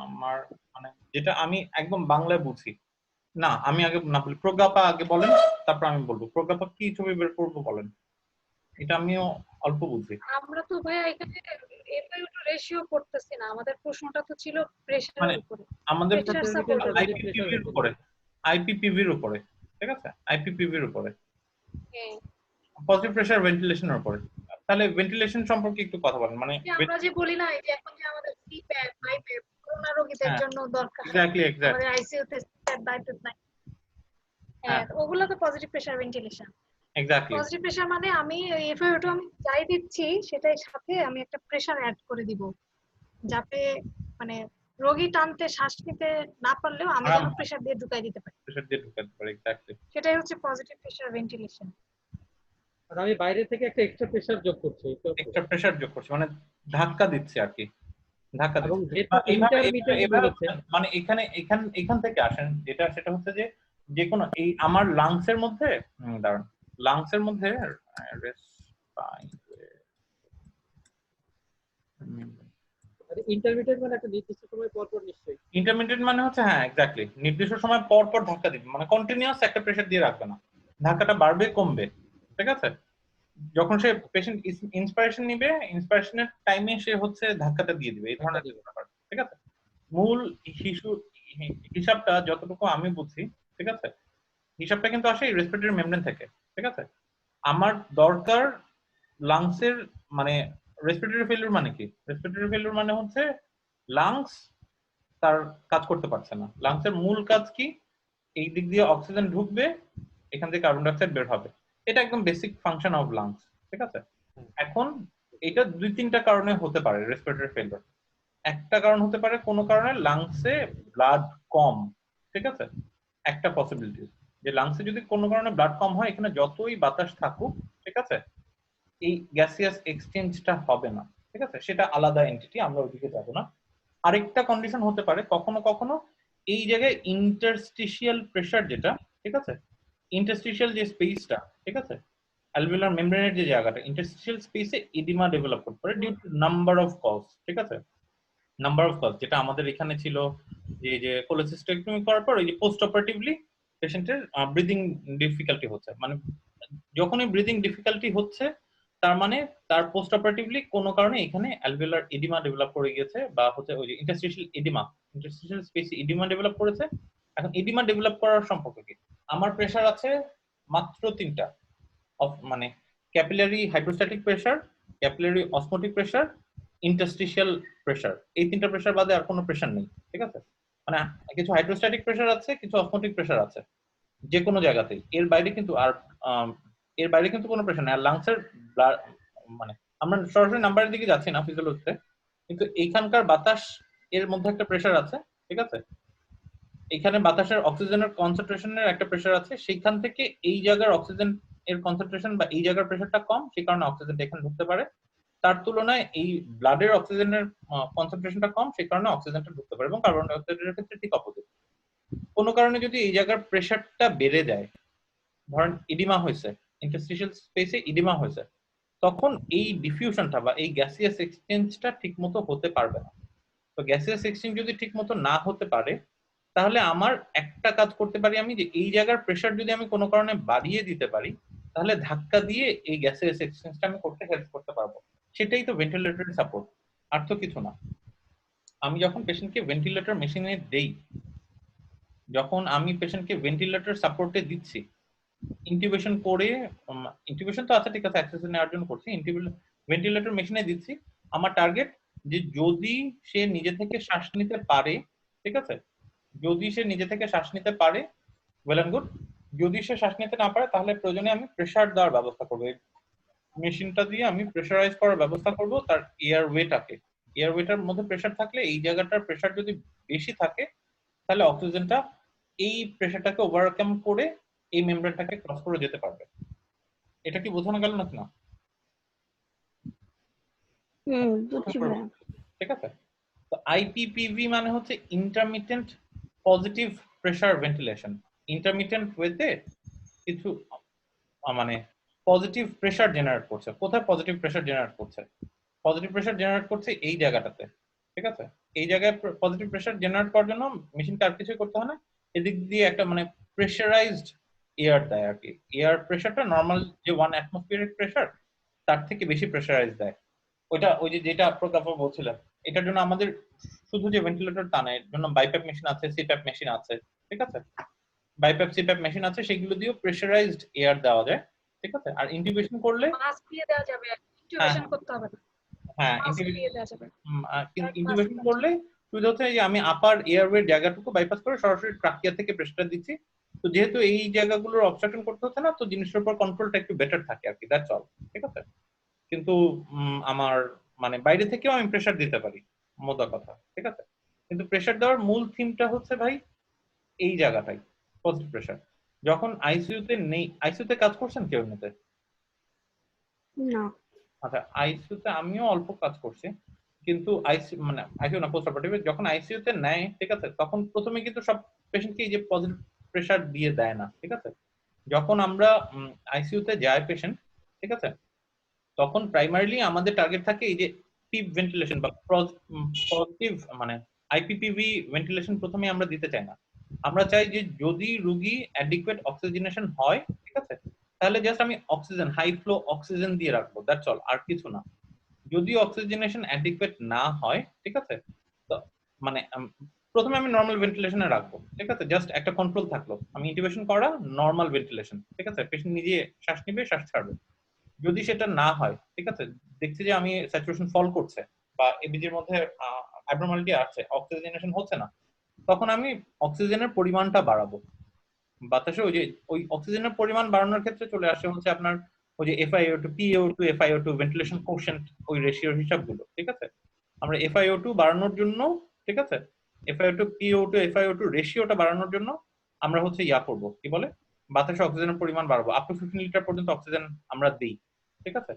A: আমার মানে যেটা আমি একদম বাংলায় বুঝি না, আমি আগে না বলি, প্রজ্ঞাপা আগে বলেন, তারপর আমি বলবো প্রজ্ঞাপা কি ছবি বের করবো বলেন, এটা আমিও অল্প বুঝি।
D: আমরা তো ভাইয়া এখানে এফআইও2 রেশিও করতেছি না, আমাদের প্রশ্নটা তো ছিল
A: মানে
D: প্রেসারের উপরে।
A: আমাদের
D: প্রেসার সাপোর্ট
A: আইপিপিভির উপরে, আইপিপিভির উপরে, ঠিক আছে, আইপিপিভির উপরে, পজিটিভ প্রেসার ভেন্টিলেশনের উপরে। তাহলে ভেন্টিলেশন সম্পর্কে একটু কথা বলেন, মানে
D: আমরা যে বলি না, এই যে এখন যে আমাদের সিপ্যাপ আইপ্যাপ করোনা রোগীদের জন্য দরকার,
A: এক্স্যাক্টলি
D: আমাদের আইসিইউতে সিপ্যাপ বাইপ্যাপ নাই, হ্যাঁ ওগুলো তো positive pressure ventilation.
A: Exactly
D: positive pressure মানে আমি এফআইও2 আমি যাই দিচ্ছি সেটাই সাথে আমি একটা প্রেসার অ্যাড করে দিব, যাতে মানে রোগী টানতে শ্বাস নিতে না পারলেও আমি যেন প্রেসার দিয়ে ঢুকাই দিতে পারি,
A: প্রেসার দিয়ে ঢুকাতে পারি, এক্স্যাক্টলি
D: সেটাই হচ্ছে পজিটিভ প্রেসার ভেন্টিলেশন।
C: আর আমি বাইরে থেকে একটা এক্সট্রা প্রেসার যোগ করছি,
A: এক্সট্রা প্রেসার যোগ করছি, মানে ধাক্কা দিচ্ছি আর কি, ধাক্কা
C: এবং
A: দিচ্ছি।
C: যেহেতু ইন্টারমিটেন্ট বলেছে,
A: মানে এখান থেকে আসেন যেটা, সেটা হচ্ছে যে যে কোনো এই আমার লাংসের মধ্যে দাঁড়ান, লাংসের মধ্যে
C: ইন্টারমিটেন্ট মানে একটা নির্দিষ্ট সময় পর পর নিশ্চয়ই।
A: ইন্টারমিডিয়েট মানে হচ্ছে হ্যাঁ এক্স্যাক্টলি নির্দিষ্ট সময় পর পর ধাক্কা দিবে, মানে কন্টিনিউয়াস একটা প্রেসার দিয়ে রাখবে না, ধাক্কাটা বাড়বে কমবে, ঠিক আছে। যখন সে পেশেন্ট ইন্সপিরেশন নিবে, ইন্সপিরেশনের টাইমে সে হচ্ছে ধাক্কাটা দিয়ে দিবে, এই ধরনের ব্যাপার, ঠিক ঠিক আছে? মূল হিসাবটা যতটুকু আমি বুঝি, ঠিক আছে, হিসাবটা কিন্তু আসে রেসপিরেটরি মেমব্রেন থেকে, ঠিক আছে? আমার দরকার লাংসের মানে রেসপিরেটরি ফেলিউর মানে কি? রেসপিরেটরি ফেলিউর মানে হচ্ছে লাংস তার কাজ করতে পারছে না। লাংসের মূল কাজ কি? এই দিক দিয়ে অক্সিজেন ঢুকবে, এখান থেকে কার্বন ডাইঅক্সাইড বের হবে। এটা একদম বেসিক ফাংশন অফ লাংস, ঠিক আছে? এখন এটা 2-3টা কারণে হতে পারে রেসপিরেটরি ফেলিউর। একটা কারণ হতে পারে কোনো কারণে লাংসে ব্লাড কম, ঠিক আছে? একটা পসিবিলিটি যে লাংসে যদি কোনো কারণে ব্লাড কম হয়, এখানে যতই বাতাস থাকুক, ঠিক আছে, এই গ্যাসিয়াস এক্সচেঞ্জটা হবে না, ঠিক আছে? সেটা আলাদা এন্টিটি, আমরা ওইদিকে যাব না। আরেকটা কন্ডিশন হতে পারে কখনো কখনো এই জায়গায় ইন্টারস্টিশিয়াল প্রেসার যেটা, ঠিক আছে, ইন্টারস্টিশিয়াল যে স্পেসটা, ঠিক আছে, অ্যালভিওলার মেমব্রেনের যে জায়গাটা, ইন্টারস্টিশিয়াল স্পেসে এডিমা ডেভেলপ করতে পারে due to number of cause, ঠিক আছে? নাম্বার অফ কজ যেটা আমাদের এখানে ছিল যে কোলোসিস্টেক্টমি করার পর ওই যে পোস্ট অপারেটিভলি পেশেন্টের ব্রিদিং ডিফিকাল্টি হচ্ছে, মানে যখনই ব্রিদিং ডিফিকাল্টি হচ্ছে তার মানে তার পোস্ট অপারেটিভলি কোনো কারণে এখানে অ্যালভিওলার এডিমা ডেভেলপ করে গিয়েছে, বা হচ্ছে ওই যে ইন্টারস্টিশিয়াল এডিমা, ইন্টারস্টিশিয়াল স্পেসে এডিমা ডেভেলপ করেছে। এখন এডিমা ডেভেলপ করার সম্পর্কে কি? আমার প্রেসার আছে মাত্র 3টা, মানে capillary hydrostatic pressure, capillary osmotic pressure, interstitial pressure. এই 3টা প্রেসার বাদে আর কোনো প্রেসার নেই, ঠিক আছে? মানে কিছু হাইড্রোস্ট্যাটিক প্রেসার আছে, কিছু অসমোটিক প্রেসার আছে যে কোনো জায়গাতেই। এর বাইরে কিন্তু আর এর বাইরে কিন্তু কোনো প্রেসার নেই। আর লাংসের মানে আমরা সরাসরি নাম্বারের দিকে যাচ্ছি না ফিজিওলজিতে, কিন্তু এইখানকার বাতাস এর মধ্যে একটা প্রেসার আছে, ঠিক আছে? এখানে বাতাসের অক্সিজেনের কনসেন্ট্রেশনের একটা প্রেসার আছে, সেইখান থেকে এই জায়গার অক্সিজেন এর কনসেন্ট্রেশন বা এই জায়গার প্রেসারটা কম, সেই কারণে অক্সিজেনটা এখানে ঢুকতে পারে। তার তুলনায় এই ব্লাডের অক্সিজেনের কনসেন্ট্রেশনটা কম, সেই কারণে অক্সিজেনটা ঢুকতে পারে। এবং কার্বন ডাই অক্সাইডের ক্ষেত্রে ঠিক অপোজিট। কোনো কারণে যদি এই জায়গার প্রেসারটা বেড়ে যায়, ধরেন ইডিমা হয়েছে, ইন্টারস্টিশিয়াল স্পেসে ইডিমা হয়েছে, তখন এই ডিফিউশনটা বা এই গ্যাসিয়াস এক্সচেঞ্জটা ঠিকমতো হতে পারবে না। তো গ্যাসিয়াস এক্সচেঞ্জ যদি ঠিকমতো না হতে পারে, তাহলে আমার একটা কাজ করতে পারি আমি, যে এই জায়গার প্রেসার যদি আমি কোনো কারণে বাড়িয়ে দিতে পারি, তাহলে ধাক্কা দিয়ে এই গ্যাসিয়াস এক্সচেঞ্জটা আমি করতে হেল্প করতে পারবো। সেটাই তো ভেন্টিলেটরি সাপোর্ট, আর তো কিছু না। আমি যখন পেশেন্টকে ভেন্টিলেটর মেশিনে দেই, যখন আমি পেশেন্টকে ভেন্টিলেটর সাপোর্টে দিচ্ছি, ইন্টিউবেশন করে, ইন্টিউবেশন তো আছে, ঠিক আছে, অ্যাক্সেস নেওয়ার জন্য করছি, ভেন্টিলেটর মেশিনে দিচ্ছি। আমার টার্গেট যে যদি সে নিজে থেকে শ্বাস নিতে পারে, ঠিক আছে, যদি সে নিজে থেকে শ্বাস নিতে পারে, ওয়েল এন্ড গুড। যদি সে শ্বাস নিতে না পারে, তাহলে প্রয়োজনে আমি প্রেসার দেওয়ার ব্যবস্থা করবো। মেশিনটা দিয়ে আমি প্রেসারাইজ করার ব্যবস্থা করব তার এয়ার ওয়েটাকে। এয়ার ওয়েটার মধ্যে প্রেসার থাকলে, এই জায়গাটার প্রেসার যদি বেশি থাকে, তাহলে অক্সিজেনটা এই প্রেসারটাকে ওভারকাম করে এই মেমব্রেনটাকে ক্রস করে যেতে পারবে। এটা কি বোঝানো গেল নাকি না?
B: বুঝছি ভাই।
A: ঠিক আছে। তো আইপিপিভি মানে হচ্ছে intermittent positive pressure ventilation. Intermittent ওয়েতে কিছু মানে পজিটিভ প্রেসার জেনারেট করছে। কোথায় পজিটিভ প্রেসার জেনারেট করছে? পজিটিভ প্রেসার জেনারেট করছে এই জায়গাটাতে, ঠিক আছে? এই জায়গায় পজিটিভ প্রেসার জেনারেট করার জন্য মেশিনকে আর কিছুই করতে হয় না, এদিক দিয়ে একটা মানে প্রেসারাইজড এয়ার দেয় আর কি। এয়ার প্রেসারটা নর্মাল যে 1 অ্যাটমসফিয়ারিক প্রেসার, তার থেকে বেশি প্রেসারাইজ দেয়। ওইটা ওই যে যেটা প্রকাশ বলছিলাম, এটার জন্য আমাদের শুধু যে ভেন্টিলেটর তা না, এর জন্য বাইপ্যাপ মেশিন আছে, সিপ্যাপ মেশিন আছে, ঠিক আছে? বাইপ্যাপ সিপ্যাপ মেশিন আছে, সেগুলো দিয়েও প্রেসারাইজড এয়ার দেওয়া যায়, ঠিক আছে? আর ইন্টিউবেশন করলে
D: মাস্ক দিয়ে দেওয়া যাবে, ইনকিউবেশন করতে হবে না।
A: হ্যাঁ,
D: মাস্ক দিয়ে দেওয়া যাবে।
A: ইন্টিউবেশন করলে সুবিধা হচ্ছে যে আমি আপার এয়ারওয়ে জায়গাটুকু বাইপাস করে সরাসরি ট্রাকিয়া থেকে প্রেসারটা দিচ্ছি। তো যেহেতু এই জায়গাগুলোর অবস্ট্রাকশন করতে হচ্ছে না, তো জিনিসের উপর কন্ট্রোলটা একটু বেটার থাকে আর কি, দ্যাটস অল, ঠিক আছে? কিন্তু আমার মানে বাইরে থেকেও আমি প্রেসার দিতে পারি, মোদ্দা কথা, ঠিক আছে? কিন্তু প্রেসার দেওয়ার মূল থিমটা হচ্ছে ভাই এই জায়গাটাই, পজিটিভ প্রেসার। যখন আইসিইউতে নেই, আইসিইউতে কাজ করছেন কেউ এমনিতে?
B: না।
A: আচ্ছা, আইসিইউতে আমিও অল্প কাজ করছি, কিন্তু আইসিইউ মানে আইসিইউ না, পোস্ট অপারেটিভ যখন আইসিইউতে নেয়, ঠিক আছে, তখন প্রথমে কিন্তু সব পেশেন্টকে এই যে পজিটিভ প্রেসার দিয়ে দেয় না, ঠিক আছে? যখন আমরা আইসিইউতে যায় পেশেন্ট, ঠিক আছে, তখন প্রাইমারিলি আমাদের টার্গেট থাকে এই যে পিপ ভেন্টিলেশন বা পজিটিভ মানে আইপিপিভি ভেন্টিলেশন প্রথমে আমরা দিতে চাই না। আমরা চাই যে যদি রোগী অ্যাডিকুয়েট অক্সিজেনেশন হয়, ঠিক আছে, তাহলে জাস্ট আমি অক্সিজেন, হাই ফ্লো অক্সিজেন দিয়ে রাখবো, দ্যাটস অল, আর কিছু না। যদি অক্সিজেনেশন অ্যাডিকুয়েট না হয়, ঠিক আছে, তো মানে প্রথমে আমি নর্মাল ভেন্টিলেশনে রাখবো, ঠিক আছে, জাস্ট একটা কন্ট্রোল থাকলো, আমি ইন্টিউবেশন করা নর্মাল ভেন্টিলেশন, ঠিক আছে, পেশেন্ট নিজে শ্বাস নিবে শ্বাস ছাড়বে। যদি সেটা না হয়, ঠিক আছে, দেখছি যে আমি স্যাচুরেশন ফল করছে বা এবিজির মধ্যে অ্যাবনরমালিটি আসছে, অক্সিজেনেশন হচ্ছে না, তখন আমি অক্সিজেনের পরিমাণটা বাড়াবো বাতাসে। ওই অক্সিজেনের পরিমাণ বাড়ানোর ক্ষেত্রে চলে আসে হচ্ছে আপনার ওই যে FiO2 PaO2 FiO2 ventilation quotient, ওই রেশিওর হিসাবগুলো, ঠিক আছে। আমরা FiO2 বাড়ানোর জন্য, ঠিক আছে, FiO2 PaO2 FiO2 রেশিওটা বাড়ানোর জন্য আমরা হচ্ছে ইয়া করব, কি বলে, বাতাসে অক্সিজেনের পরিমাণ বাড়াবো, আপ টু 15 লিটার পর্যন্ত অক্সিজেন আমরা দিই, ঠিক আছে।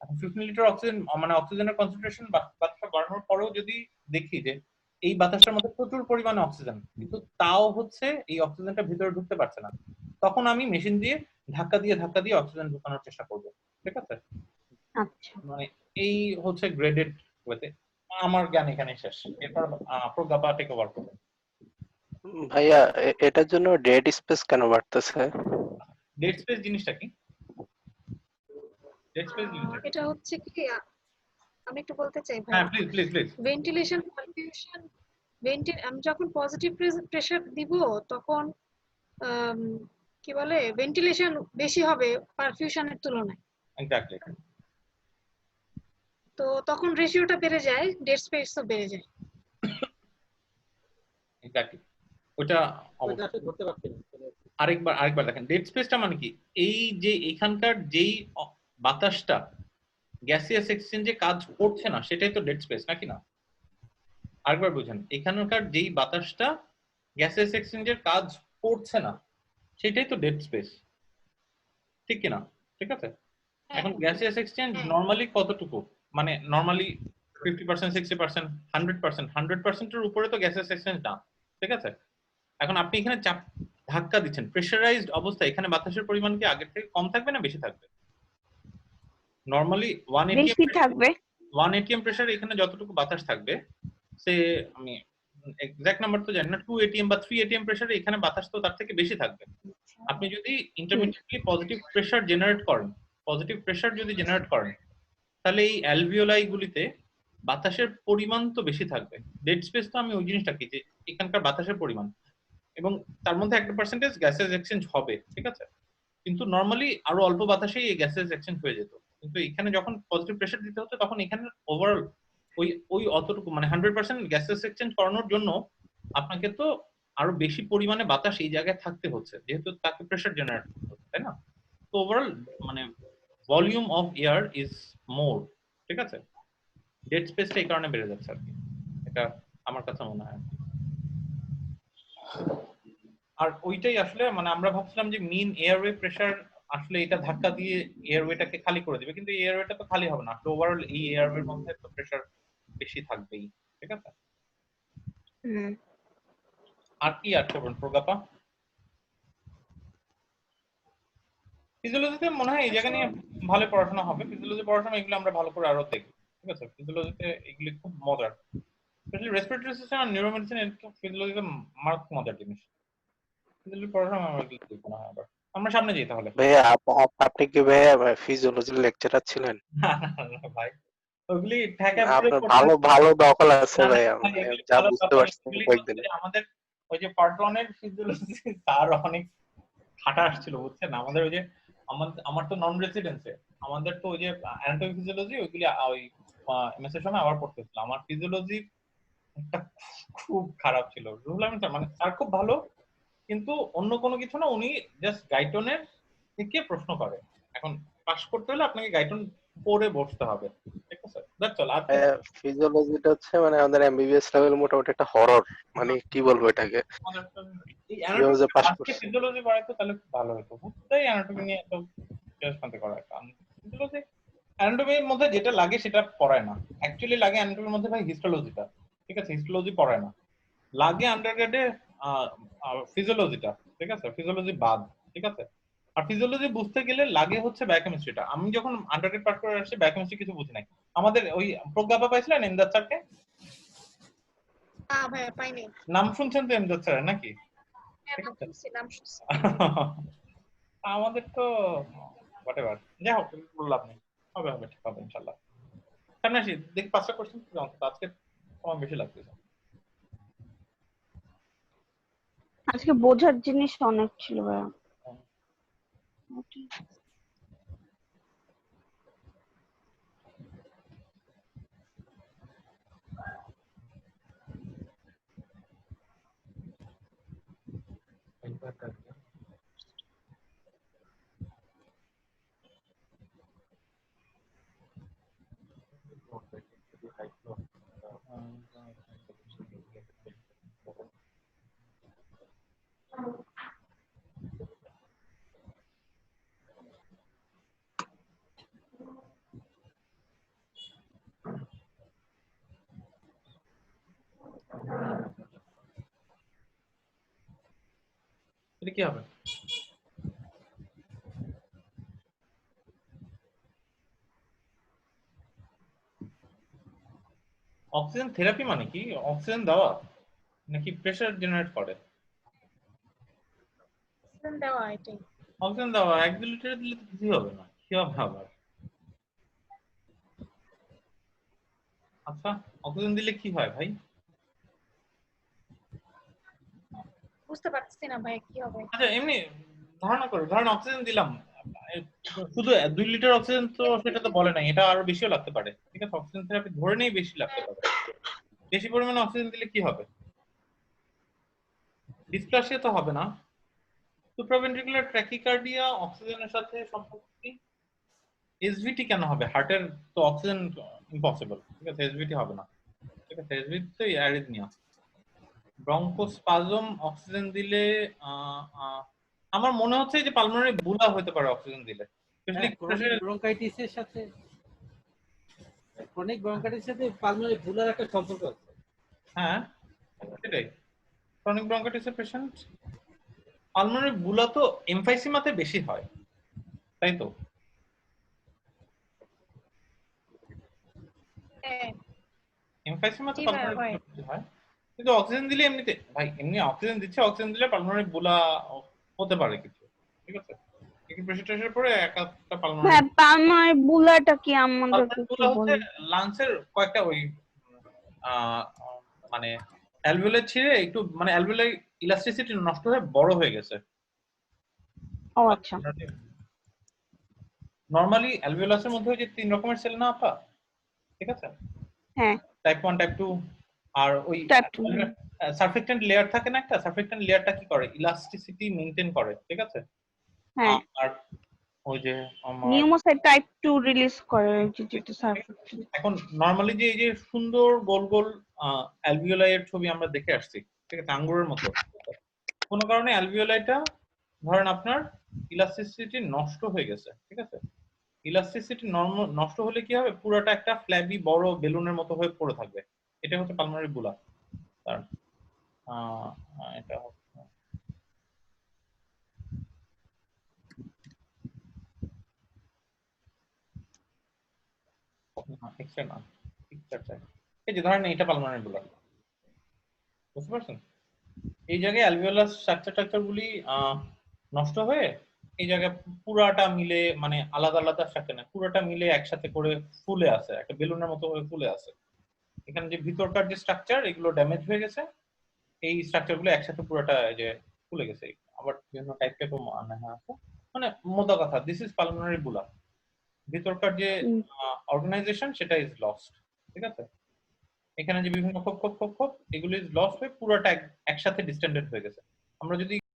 A: এখন 15 লিটার অক্সিজেন মানে অক্সিজেনের কনসেন্ট্রেশন বাতাসে বাড়ানোর পরেও যদি দেখি যে এই বাতাসটার মধ্যে প্রচুর পরিমাণে অক্সিজেন, কিন্তু তাও হচ্ছে এই অক্সিজেনটা ভিতরে ঢুকতে পারছে না, তখন আমি মেশিন দিয়ে ধাক্কা দিয়ে অক্সিজেন ঢুকানোর চেষ্টা করব, ঠিক আছে।
B: আচ্ছা,
A: মানে এই হচ্ছে গ্রেডেড ওয়েতে। আমার জ্ঞান এখানে শেষ, এরপর প্রজ্ঞাপা টেক ওভার করবে।
E: ভাইয়া এটার জন্য ডেড স্পেস কেন বাড়তেছে?
A: ডেড স্পেস জিনিসটা কি? ডেড স্পেস জিনিসটা কি?
D: এটা হচ্ছে কি আমি একটু বলতে চাই ভাই,
A: হ্যাঁ please please please.
D: Ventilation perfusion আমি যখন পজিটিভ প্রেসার দিব তখন আম, কি বলে ভেন্টিলেশন বেশি হবে পারফিউশনের তুলনায়।
A: এক্স্যাক্টলি
D: তো তখন রেশিওটা বেড়ে যায়, ডেড স্পেসও বেড়ে যায়।
A: এক্স্যাক্টলি ওটা
C: ওইটা
A: অবশ্যই।
C: আসলে ধরতে পারছি না।
A: আরেকবার দেখেন, ডেড স্পেসটা মানে কি, এই যে এখানকার যেই বাতাসটা গ্যাসিয়াস এক্সচেঞ্জে কাজ করছে না সেটাই তো ডেড স্পেস, নাকি না? আরেকবার বুঝেন, এখানকার যেই বাতাসটা গ্যাসিয়াস এক্সচেঞ্জের কাজ করছে না সেটাই তো ডেড স্পেস, ঠিক কিনা? ঠিক আছে। এখন গ্যাসিয়াস এক্সচেঞ্জ নরমালি কতটুকু, মানে নরমালি 50% 60% 100%, 100%-এর উপরে তো গ্যাসিয়াস এক্সচেঞ্জ না, ঠিক আছে। এখন আপনি এখানে চাপ ধাক্কা দিচ্ছেন প্রেসারাইজড অবস্থায়, এখানে বাতাসের পরিমাণ কি আগের থেকে কম থাকবে না বেশি থাকবে? নরমালি 1
B: বেশি থাকবে।
A: ATM প্রেসার এখানে যতটুকু বাতাস থাকবে, সে আমি এক্সাক্ট নাম্বার তো জানি না, 2 ATM বা 3 ATM প্রেসারে এখানে বাতাস তো তার থেকে বেশি থাকবে। আপনি যদি ইন্টারমিডিয়েটলি পজিটিভ প্রেসার যদি জেনারেট করেন, তাহলে এই অ্যালভিওলাই গুলিতে বাতাসের পরিমাণ তো বেশি থাকবে। ডেড স্পেস তো আমি ওই জিনিসটা কি, যে এখানকার বাতাসের পরিমাণ এবং তার মধ্যে একটা পার্সেন্টেজ গ্যাসেস এক্সচেঞ্জ হবে, ঠিক আছে। কিন্তু নরমালি আরো অল্প বাতাসেই এই গ্যাসেস এক্সচেঞ্জ হয়ে যেত, কিন্তু এখানে যখন পজিটিভ প্রেসার দিতে হচ্ছে তখন এখানে ওভারঅল ওই অতটুকু মানে 100% গ্যাসেস এক্সচেঞ্জ করানোর জন্য আপনাকে তো আরো বেশি পরিমাণে বাতাস এই জায়গায় থাকতে হচ্ছে, যেহেতু তাকে প্রেসার জেনারেট করতে হচ্ছে, তাই না? তো ওভারঅল মানে volume of air is more, ঠিক আছে। ডেড স্পেসটা এই কারণে বেড়ে যাচ্ছে আর কি, এটা আমার কাছে মনে হয়। আর ওইটাই আসলে মানে আমরা ভাবছিলাম যে মিন এয়ারওয়ে প্রেসার আসলে এটা ধাক্কা দিয়ে এয়ারওয়েটাকে খালি করে দিবে, কিন্তু এয়ারওয়েটা তো খালি হবে না, ওভারঅল এই এয়ারওয়ের মধ্যে তো প্রেসার বেশি থাকবেই, ঠিক আছে।
B: হুম।
A: আর কি আর করবেন প্রজ্ঞাপা? ফিজিওলজিতে মনে হয় এই জায়গা নিয়ে ভালো পড়াশোনা হবে, ফিজিওলজি পড়াশোনা এগুলো আমরা ভালো করে আরো দেখব, ঠিক আছে। ফিজিওলজিতে এগুলি খুব মজার, স্পেশালি রেসপিরেটরি সিস্টেম আর নিউরোমেডিসিন, এটা ফিজিওলজিতে মারাত্মক মজার জিনিস। ফিজিওলজি পড়াশোনা আমরা এগুলো দেখব না হয় আবার। আমরা সামনে যাই তাহলে।
E: ভাইয়া আপনি কি ভাইয়া ফিজিওলজির লেকচারার ছিলেন?
A: না, না, না, ভাই ওগুলি ঢাকা পুরো
E: আপনার
A: করতে
E: ভালো
A: হবে।
E: ভালো দখল আছে
A: না, না,
E: ভাইয়া,
A: ভাই,
E: মানে
A: এগুলি
E: যা
A: ভালো
E: বুঝতে
A: কথা না,
E: পারছি
A: এগুলি হচ্ছে
E: কয়েকদিনে।
A: যে আমাদের ওই যে পার্ট 1 এর ফিজিওলজি স্যার অনেক খাটা আসছিল, বুঝছেন। আমাদের ওই যে আমার তো নন রেসিডেন্সে, আমাদের তো ওই যে অ্যানাটমি ফিজিওলজি ওইগুলি ওই এমএস এর সময় আবার পড়তে হচ্ছিল। আমার ফিজিওলজি একটা খুব খারাপ ছিল। রুহুল আমিন স্যার মানে স্যার খুব ভালো, কিন্তু অন্য কোনো কিছু না, উনি জাস্ট গাইটনের থেকে প্রশ্ন করে। এখন পাস করতে হলে আপনাকে গাইটন পড়ে বসতে হবে, ঠিক আছে, দ্যাটস অল। আর কিছু
E: ফিজিওলজিটা হচ্ছে মানে আমাদের এমবিবিএস লেভেল মোটামুটি একটা হরর, মানে কি বলবো এটাকে,
A: আমাদের তো এই
E: কিভাবে
A: অ্যানাটমি
E: যে পাশ
A: আজকে
E: করছে।
A: ফিজিওলজি পড়াইতো তাহলে খুব ভালো হতো, বুঝতেই অ্যানাটমি নিয়ে এত শান্তি করা কারণ ফিজিওলজি অ্যানাটমির মধ্যে যেটা লাগে সেটা পড়ায় না, অ্যাকচুয়ালি লাগে অ্যানাটমির মধ্যে ভাই হিস্টোলজিটা, ঠিক আছে, হিস্টোলজি পড়ায় না, লাগে আন্ডারগ্রেডে ফিজিওলজিটা, ঠিক আছে, ফিজিওলজি বাদ, ঠিক আছে। আর ফিজিওলজি বুঝতে গেলে লাগে হচ্ছে বায়োকেমিস্ট্রিটা। আমি যখন আন্ডারগ্রেড পাস করে আসছি বায়োকেমিস্ট্রি কিছু বুঝি নাই। আমাদের ওই প্রজ্ঞাপা পাইছিলেন এমদাদ স্যারকে?
D: না ভাই পাইনি।
A: নাম শুনছেন তো এমদাদ স্যার নাকি?
D: হ্যাঁ,
A: ঠিক
D: নাম
A: আছে।
D: শুনছি, নাম শুনছি।
A: আমাদের তো হোয়াটএভার, যাই হোক বললাম নেই, হবে হবে ঠিক হবে ইনশাআল্লাহ। সামনে আসি দেখি 5টা কোশ্চেন অন্তত, আজকে সময় বেশি লাগতেছে।
B: আজকে বোঝার জিনিস অনেক ছিল ভাইয়া।
A: এটা কি হবে? অক্সিজেন থেরাপি মানে কি? অক্সিজেন দেওয়া নাকি প্রেসার জেনারেট করে?
D: দেওয়া এটাই।
A: অক্সিজেন দেওয়া 1-2 লিটার দিলে তো কিছুই হবে না, কি হবে আবার? আচ্ছা, অক্সিজেন দিলে কি হয় ভাই?
D: বুঝতে পারছি না ভাই কি হবে।
A: আচ্ছা এমনি ধারণা করো, ধরেন অক্সিজেন দিলাম, শুধু 2 লিটার অক্সিজেন তো সেটা তো বলে নাই, এটা আরো বেশিও লাগতে পারে, ঠিক আছে? অক্সিজেন থেরাপি ধরে নেই বেশি লাগতে পারে। বেশি পরিমাণে অক্সিজেন দিলে কি হবে? ডিসপ্লাসিয়া তো হবে না। সুপ্রাভেন্ট্রিকুলার ট্র্যাকিকার্ডিয়া অক্সিজেনের সাথে সম্পর্ক কি? এসভিটি কেন হবে? হার্টের তো অক্সিজেন ইম্পসিবল, ঠিক আছে? এসভিটি হবে না, ঠিক আছে? এসভিটি তো অ্যারিথমিয়া। ব্রঙ্কোস্পাজম অক্সিজেন দিলে আমার মনে হচ্ছে যে পালমোনারি বুলা হতে পারে অক্সিজেন দিলে, স্পেশালি
C: ক্রনিক ব্রঙ্কাইটিসের সাথে পালমোনারি বুলার একটা সম্পর্ক আছে।
A: হ্যাঁ সেটাই, ক্রনিক ব্রঙ্কাইটিসের পেশেন্ট পালমোনারি বুলা তো এমফাইসিমাতে বেশি হয়, তাই তো?
D: হ্যাঁ
A: এমফাইসিমাতে
D: জি ভাইয়া,
A: পালমোনারি
D: হয়।
A: বুলা বেশি হয়, কিন্তু অক্সিজেন দিলে এমনিতে ভাই, এমনি অক্সিজেন দিচ্ছে, অক্সিজেন দিলে পালমোনারি বুলা হতে পারে কিছু, ঠিক আছে? একটু প্রেশার টেশার পরে একটা পালমোনারি
B: হ্যাঁ, পালমার বুলাটা কি আমাদেরকে একটু
A: বুলা হচ্ছে
B: বলেন।
A: লাংসের কয়েকটা ওই আহ, মানে অ্যালভিওলাই ছিঁড়ে একটু, মানে অ্যালভিওলাই ইলাস্টিসিটি নষ্ট হয়ে বড় হয়ে গেছে।
B: ও আচ্ছা।
A: নরমালি অ্যালভিওলাসের মধ্যে ওই যে 3 রকমের সেল না আপা, ঠিক আছে?
B: হ্যাঁ,
A: টাইপ 1 টাইপ 2 আর ওই
B: টাইপ 2।
A: সারফেক্টেন্ট লেয়ার থাকে না একটা, সারফেক্টেন্ট লেয়ারটা কি করে? ইলাস্টিসিটি মেইনটেইন করে, ঠিক আছে?
B: হ্যাঁ,
A: আর ওই যে আমার
B: নিউমোসাইট টাইপ 2 রিলিজ করে যেটা সারফেক্টেন্ট।
A: এখন নরমালি যে এই যে সুন্দর গোল গোল অ্যালভিওলাই এর ছবি আমরা দেখে আসছি, ঠিক আছে, আঙ্গুরের মতো, কোনো কারণে অ্যালভিওলাইটা ধরেন আপনার ইলাস্টিসিটি নষ্ট হয়ে গেছে, ঠিক আছে? ইলাস্টিসিটি নষ্ট হলে কি হবে? পুরোটা একটা ফ্ল্যাবি বড় বেলুনের মতো হয়ে পড়ে থাকবে, এটা হচ্ছে পালমোনারি বুলা। কারণ এটা এক্সট্রা না, পিকচার চাই। এই যে ধরেন এটা পালমোনারি বুলা, বুঝতে পারছেন? এই জায়গায় অ্যালভিওলাস স্ট্রাকচার গুলি নষ্ট হয়ে এই জায়গায় পুরাটা মিলে, মানে আলাদা আলাদা স্ট্রাকচার না, পুরাটা মিলে একসাথে করে ফুলে আছে, একটা বেলুনের মতো হয়ে ফুলে আছে। এখানে যে ভিতরকার যে স্ট্রাকচার এগুলো ড্যামেজ হয়ে গেছে, এই স্ট্রাকচার গুলো একসাথে পুরোটা যে ফুলে গেছে। আবার বিভিন্ন টাইপের মানে আছে, মানে মোদ্দা কথা দিস ইজ পালমোনারি বুলা। ভিতরকার যে অর্গানাইজেশন সেটা ইজ লস্ট, ঠিক আছে? এখানে যে বিভিন্ন খোপ খোপ খোপ খোপ এগুলো ইজ লস্ট হয়ে পুরোটা একসাথে ডিস্টেন্ডেড হয়ে গেছে। আমরা যদি